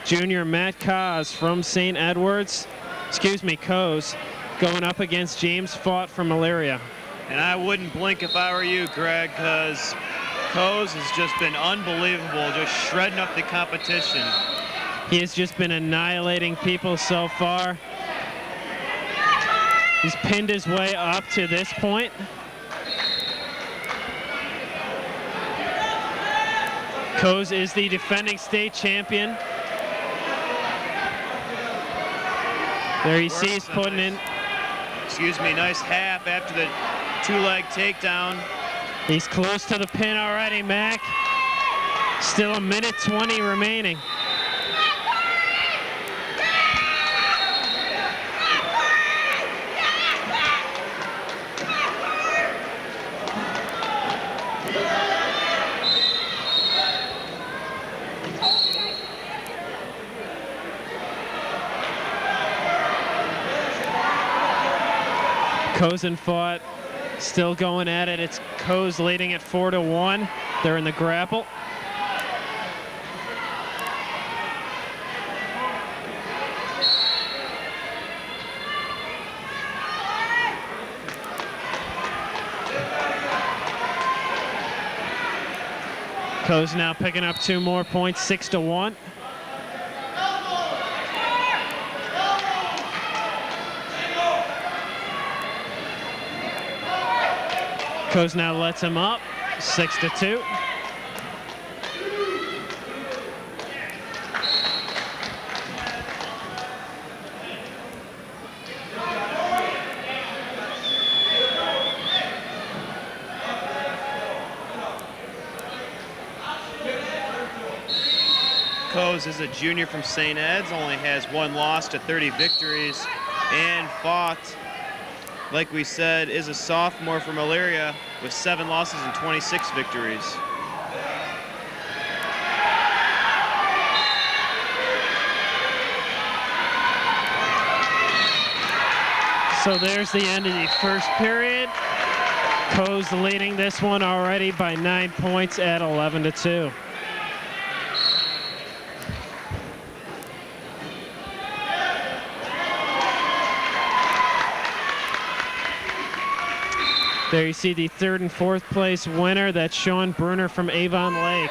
junior Matt Coz from St. Edwards, Coes, going up against James Fought from Elyria. And I wouldn't blink if I were you, Greg, because Coes has just been unbelievable, just shredding up the competition. He has just been annihilating people so far. He's pinned his way up to this point. Coes is the defending state champion. There you see he's putting in. Nice half after the 2-leg takedown. He's close to the pin already, Mac. Still 1:20 remaining. Coes and Fought still going at it. It's Coes leading at 4-1. They're in the grapple. Coes now picking up 2 more points, 6-1. Coes now lets him up, 6-2. Coes is a junior from St. Ed's, only has 1 loss to 30 victories, and Fought, like we said, is a sophomore from Elyria with 7 losses and 26 victories. So there's the end of the first period. Coes leading this one already by 9 points at 11-2. There you see the 3rd and 4th place winner. That's Sean Bruner from Avon Lake.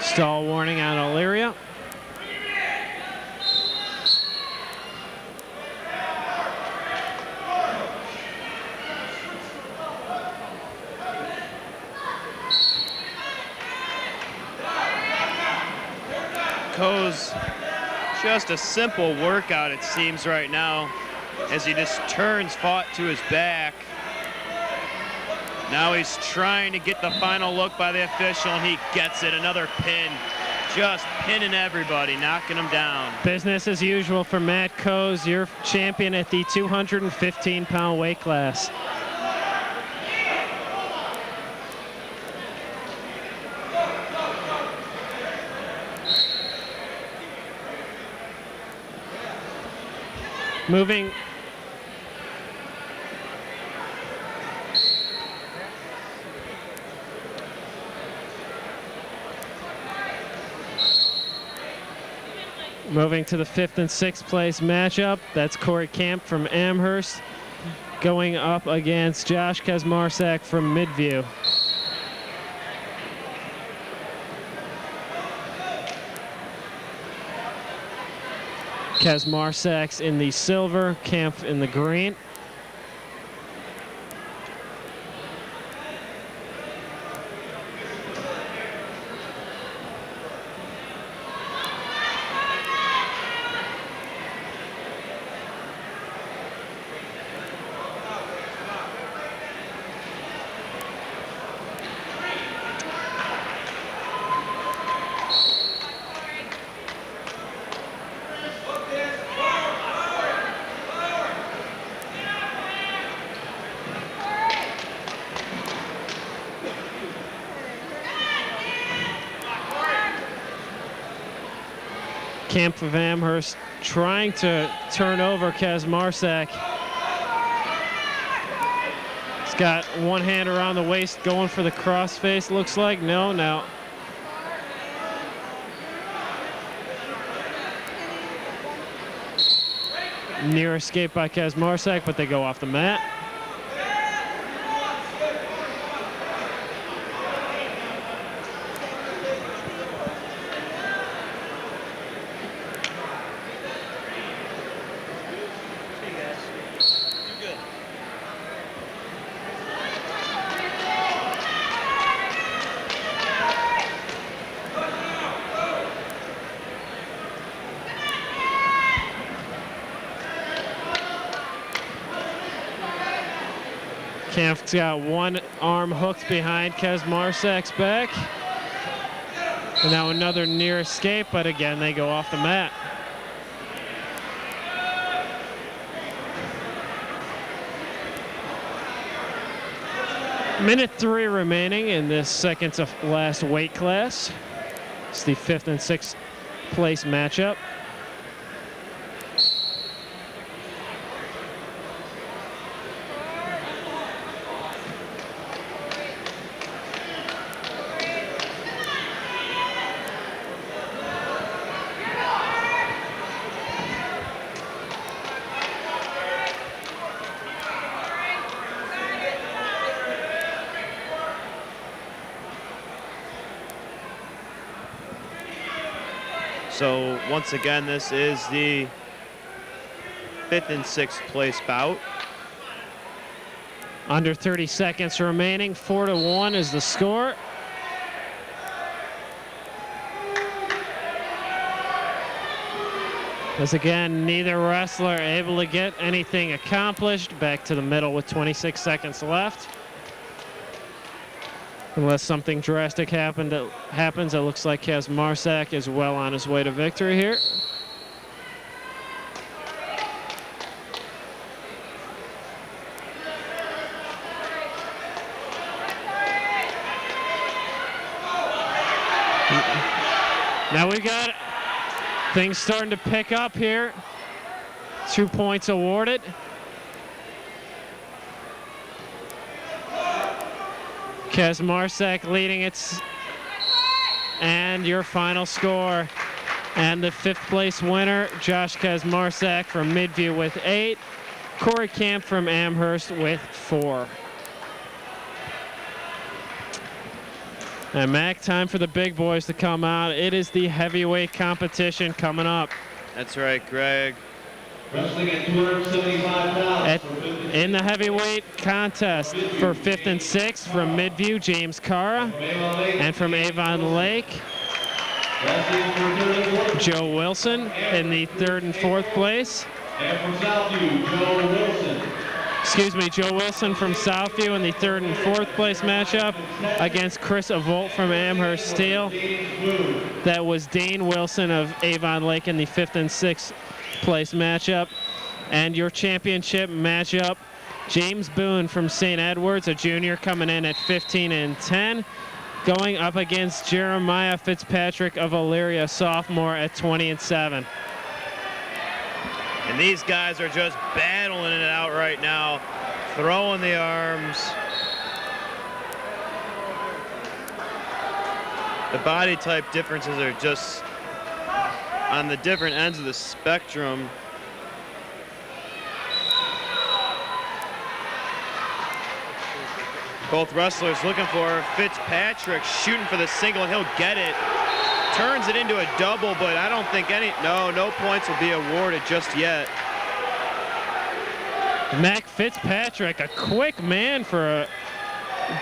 Stall warning on Elyria. Coes, just a simple workout it seems right now. as he just turns fought to his back. Now he's trying to get the final look by the official, and he gets it. Another pin. Just pinning everybody, knocking them down. Business as usual for Matt Coes, your champion at the 215-pound weight class. Moving to the 5th and 6th place matchup. That's Corey Camp from Amherst going up against Josh Kazmarsak from Midview. Kazmarsak's in the silver, Camp in the green. Camp of Amherst trying to turn over Kazmarsak. He's got one hand around the waist going for the crossface, looks like. No. Near escape by Kazmarsak, but they go off the mat. Kampf's got one arm hooked behind Kazmarsak's back. And now another near escape, but again, they go off the mat. Minute 3 remaining in this second to last weight class. It's the 5th and 6th place matchup. So once again, this is the 5th and 6th place bout. Under 30 seconds remaining, 4-1 is the score. As again, neither wrestler able to get anything accomplished. Back to the middle with 26 seconds left. Unless something drastic happens, it looks like Kazmarsak is well on his way to victory here. Now we got things starting to pick up here. 2 points awarded. Kazmarsak leading it. And your final score. And the 5th place winner, Josh Kazmarsak from Midview with 8. Corey Camp from Amherst with 4. And Mac, time for the big boys to come out. It is the heavyweight competition coming up. That's right, Greg. Wrestling at 275 pounds. In the heavyweight contest for 5th and 6th from Midview, James Cara. And from Avon Lake, Joe Wilson in the 3rd and 4th place. And from Southview, Joe Wilson. Joe Wilson from Southview in the 3rd and 4th place matchup against Chris Avolt from Amherst Steel. That was Dane Wilson of Avon Lake in the 5th and 6th place matchup. And your championship matchup, James Boone from St. Edwards, a junior, coming in at 15 and 10, going up against Jeremiah Fitzpatrick of Elyria, sophomore, at 20 and 7. And these guys are just battling it out right now, throwing the arms. The body type differences are just on the different ends of the spectrum. Both wrestlers looking for Fitzpatrick, shooting for the single. He'll get it. Turns it into a double, but I don't think no points will be awarded just yet. Mac Fitzpatrick, a quick man for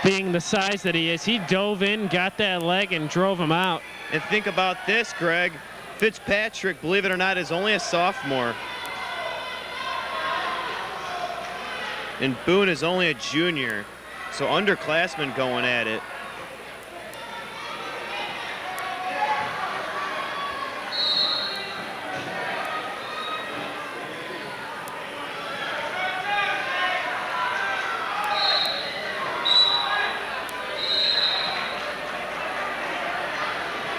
being the size that he is. He dove in, got that leg, and drove him out. And think about this, Greg. Fitzpatrick, believe it or not, is only a sophomore. And Boone is only a junior. So underclassmen going at it.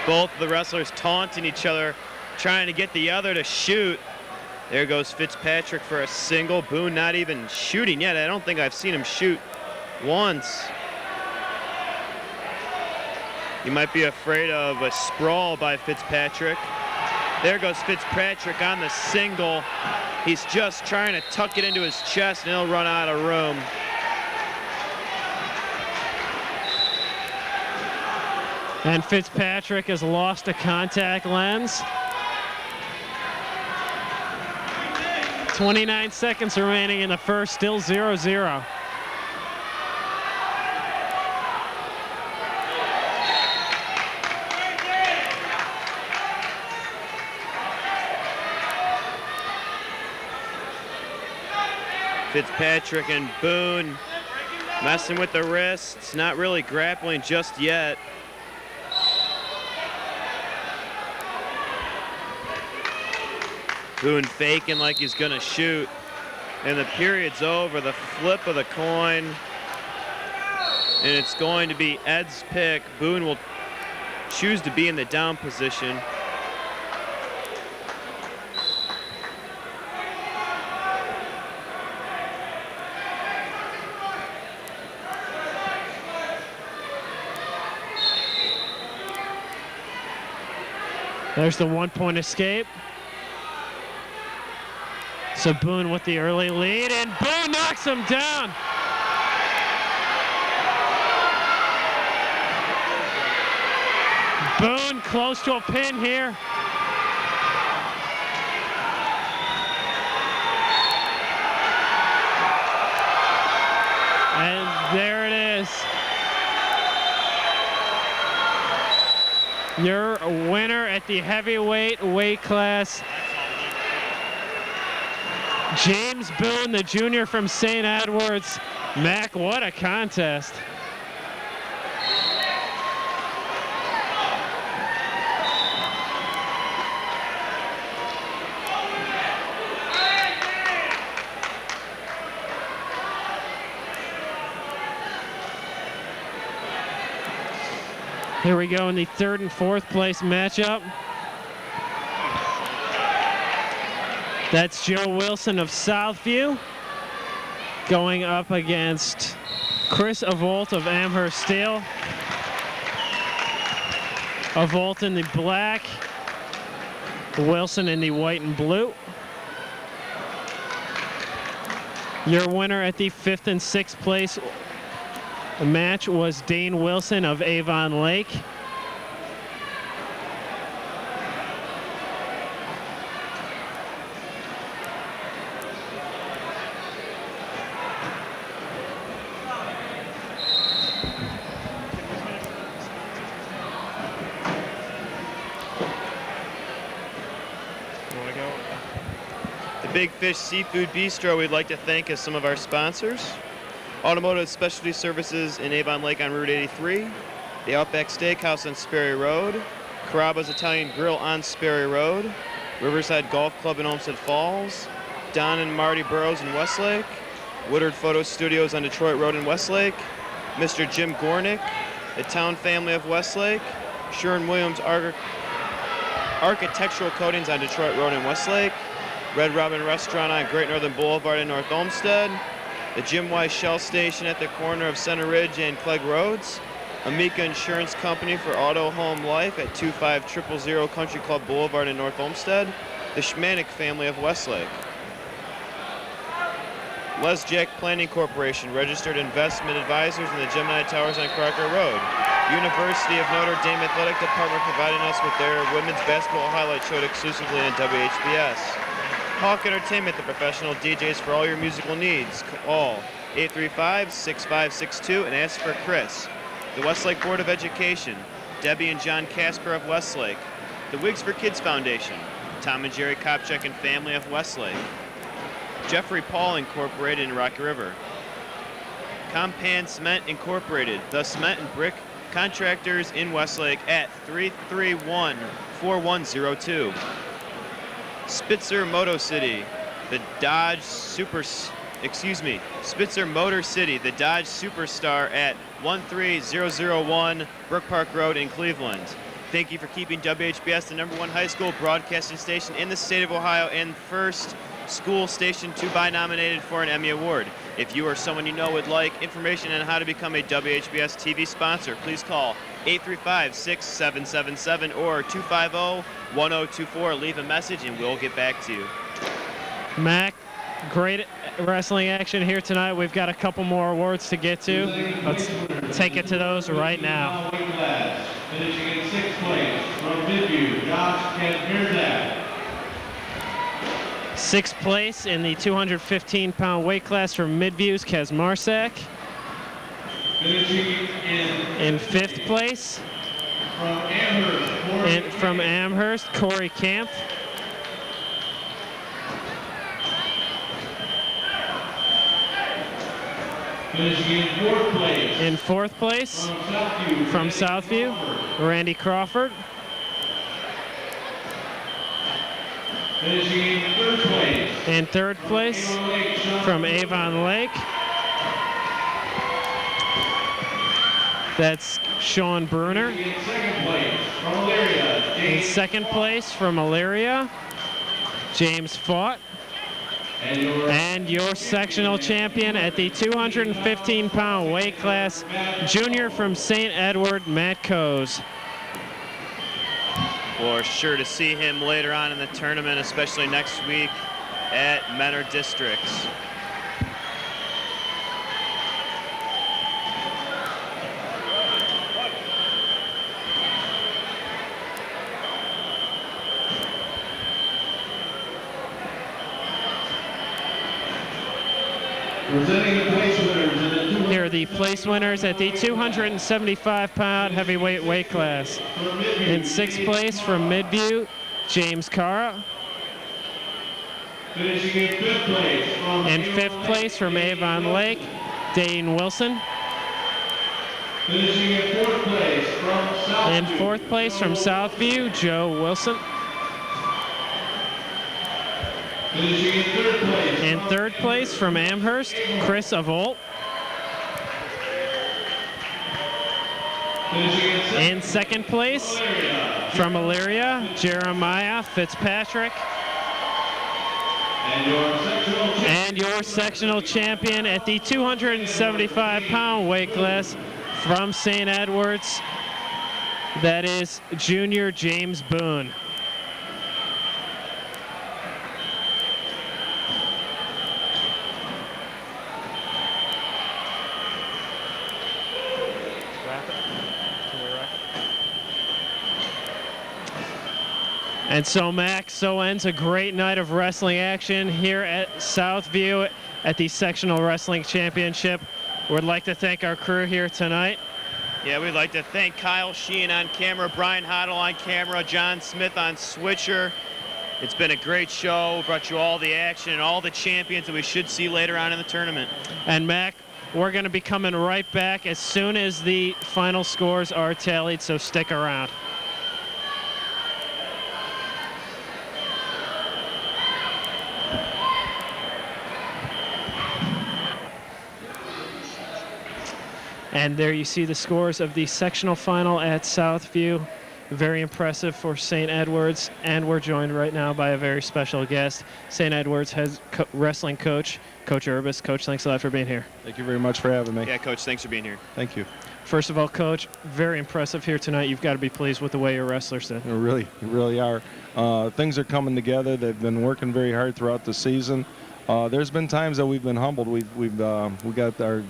Both the wrestlers taunting each other, trying to get the other to shoot. There goes Fitzpatrick for a single. Boone not even shooting yet. I don't think I've seen him shoot once. You might be afraid of a sprawl by Fitzpatrick. There goes Fitzpatrick on the single. He's just trying to tuck it into his chest and he'll run out of room. And Fitzpatrick has lost a contact lens. 29 seconds remaining in the first, still 0-0. Fitzpatrick and Boone messing with the wrists, not really grappling just yet. Boone faking like he's gonna shoot. And the period's over, the flip of the coin. And it's going to be Ed's pick. Boone will choose to be in the down position. There's the 1-point escape. So Boone with the early lead, and Boone knocks him down. Boone close to a pin here. And there it is. Your winner at the heavyweight weight class, James Boone, the junior from St. Edwards. Mac, what a contest. Here we go in the 3rd and 4th place matchup. That's Joe Wilson of Southview going up against Chris Avolt of Amherst Steel. Avolt in the black, Wilson in the white and blue. Your winner at the 5th and 6th place match was Dane Wilson of Avon Lake. Big Fish Seafood Bistro, we'd like to thank as some of our sponsors. Automotive Specialty Services in Avon Lake on Route 83. The Outback Steakhouse on Sperry Road. Carrabba's Italian Grill on Sperry Road. Riverside Golf Club in Olmsted Falls. Don and Marty Burrows in Westlake. Woodard Photo Studios on Detroit Road in Westlake. Mr. Jim Gornick, the Town Family of Westlake. Sherwin-Williams Architectural Coatings on Detroit Road in Westlake. Red Robin Restaurant on Great Northern Boulevard in North Olmsted. The Jim Weiss Shell Station at the corner of Center Ridge and Clegg Roads. Amica Insurance Company for Auto Home Life at 25000 Country Club Boulevard in North Olmsted. The Schmanik Family of Westlake. Les Jack Planning Corporation, registered investment advisors in the Gemini Towers on Crocker Road. University of Notre Dame Athletic Department providing us with their women's basketball highlight showed exclusively on WHBS. Hawk Entertainment, the professional DJs for all your musical needs. Call 835-6562 and ask for Chris. The Westlake Board of Education, Debbie and John Casper of Westlake. The Wigs for Kids Foundation, Tom and Jerry Kopchak and family of Westlake. Jeffrey Paul Incorporated in Rocky River. Compan Cement Incorporated, the cement and brick contractors in Westlake at 331-4102. Spitzer Motor City, the Dodge Spitzer Motor City, the Dodge Superstar at 13001 Brook Park Road in Cleveland. Thank you for keeping WHBS the #1 high school broadcasting station in the state of Ohio and first school station to be nominated for an Emmy Award. If you or someone you know would like information on how to become a WHBS TV sponsor, please call 835-6777 or 250-1024. Leave a message and we'll get back to you. Mac, great wrestling action here tonight. We've got a couple more awards to get to. Let's take it to those right now. Finishing in 6th place from Midview, Josh Kazmierzak. 6th place in the 215-pound weight class from Midview's Kazmarsak. Finishing In 5th place from Amherst, Corey Camp. Finishing in 4th place. In 4th place From Southview, Randy Crawford. Finishing in 3rd place. In 3rd place from Avon Lake. That's Sean Bruner. In 2nd place from Elyria, In 2nd place from Elyria, James Fought. And your sectional champion at the 215-pound weight class, junior from St. Edward, Matt Coes. We're sure to see him later on in the tournament, especially next week at Menor Districts. Presenting the place winners in the Here are the place winners at the 275-pound heavyweight weight class. In 6th place from Midview, James Cara. Finishing in 5th place from In 5th place from Avon Lake, Dane Wilson. Finishing in 4th place from Southview. In 4th place from Southview, Joe Wilson. Finishing in 3rd place. In 3rd place from Amherst, Chris Avolt. Finishing In 2nd place from Elyria, Jeremiah Fitzpatrick. And your sectional champion at the 275-pound weight class from St. Edwards, that is junior James Boone. And so, Max, so ends a great night of wrestling action here at Southview at the Sectional Wrestling Championship. We'd like to thank our crew here tonight. Yeah, we'd like to thank Kyle Sheehan on camera, Brian Hoddle on camera, John Smith on switcher, It's been a great show. Brought you all the action and all the champions that we should see later on in the tournament. And Mac, we're going to be coming right back as soon as the final scores are tallied, so stick around. And there you see the scores of the sectional final at Southview. Very impressive for St. Edward's, and we're joined right now by a very special guest, St. Edward's wrestling coach, Coach Urbis. Coach, thanks a lot for being here. Thank you very much for having me. Yeah, Coach, thanks for being here. Thank you. First of all, Coach, very impressive here tonight. You've got to be pleased with the way your wrestlers did. You really are. Things are coming together. They've been working very hard throughout the season. There's been times that we've been humbled. We got our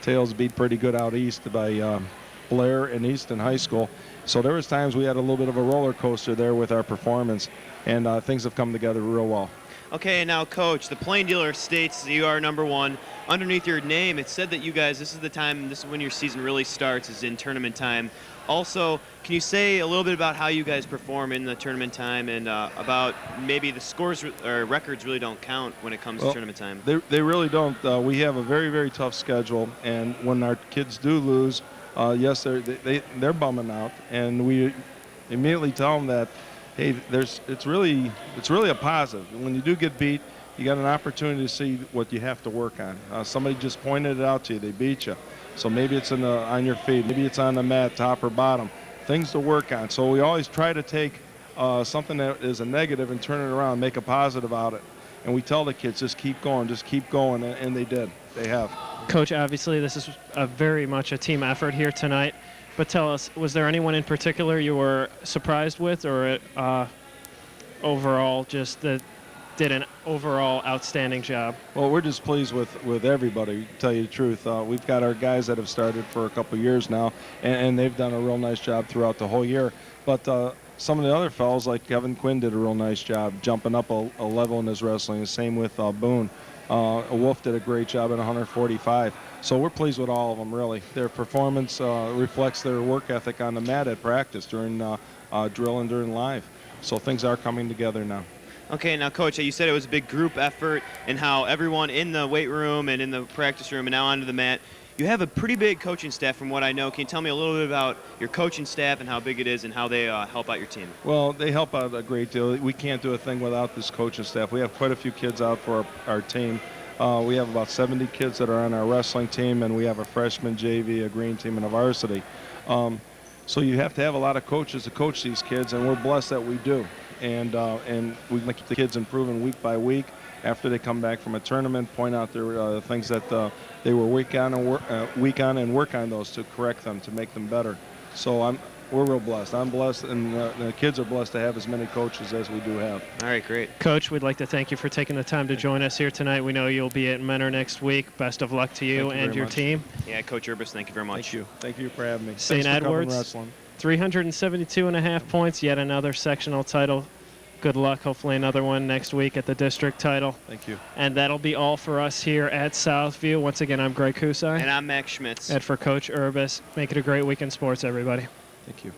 tails beat pretty good out east by Blair and Easton High School. So there was times we had a little bit of a roller coaster there with our performance, and things have come together real well. Okay, now, Coach, the Plain Dealer states that you are #1. Underneath your name, it said that you guys, this is when your season really starts, is in tournament time. Also, can you say a little bit about how you guys perform in the tournament time, and about maybe the scores or records really don't count when it comes to tournament time? They really don't. We have a very, very tough schedule, and when our kids do lose, yes, they're bumming out, and we immediately tell them that, hey, it's really a positive. When you do get beat, you got an opportunity to see what you have to work on. Somebody just pointed it out to you. They beat you. So maybe it's on your feet. Maybe it's on the mat, top or bottom. Things to work on. So we always try to take something that is a negative and turn it around, make a positive out of it. And we tell the kids, just keep going, and they did. They have. Coach, obviously this is very much a team effort here tonight, but tell us, was there anyone in particular you were surprised with, or overall just that did an overall outstanding job? Well, we're just pleased with everybody, to tell you the truth. We've got our guys that have started for a couple years now, and they've done a real nice job throughout the whole year. But some of the other fellows, like Kevin Quinn, did a real nice job jumping up a level in his wrestling. The same with Boone. Wolf did a great job at 145. So we're pleased with all of them, really. Their performance reflects their work ethic on the mat at practice during drill and during live. So things are coming together now. Okay, now, Coach, you said it was a big group effort and how everyone in the weight room and in the practice room and now onto the mat. You have a pretty big coaching staff from what I know. Can you tell me a little bit about your coaching staff and how big it is and how they help out your team? Well, they help out a great deal. We can't do a thing without this coaching staff. We have quite a few kids out for our team. We have about 70 kids that are on our wrestling team, and we have a freshman JV, a green team, and a varsity. So you have to have a lot of coaches to coach these kids, and we're blessed that we do. And we keep the kids improving week by week. After they come back from a tournament, point out their things that they were weak on and work on those to correct them, to make them better. So we're real blessed. I'm blessed, and the kids are blessed to have as many coaches as we do have. All right, great. Coach, we'd like to thank you for taking the time to join us here tonight. We know you'll be at Menor next week. Best of luck to you and your team. Yeah, Coach Urbis, thank you very much. Thank you. Thank you for having me. St. Edward's, 372.5 points, yet another sectional title. Good luck. Hopefully another one next week at the district title. Thank you. And that'll be all for us here at Southview. Once again, I'm Greg Kusai. And I'm Max Schmitz. And for Coach Urbis, make it a great week in sports, everybody. Thank you.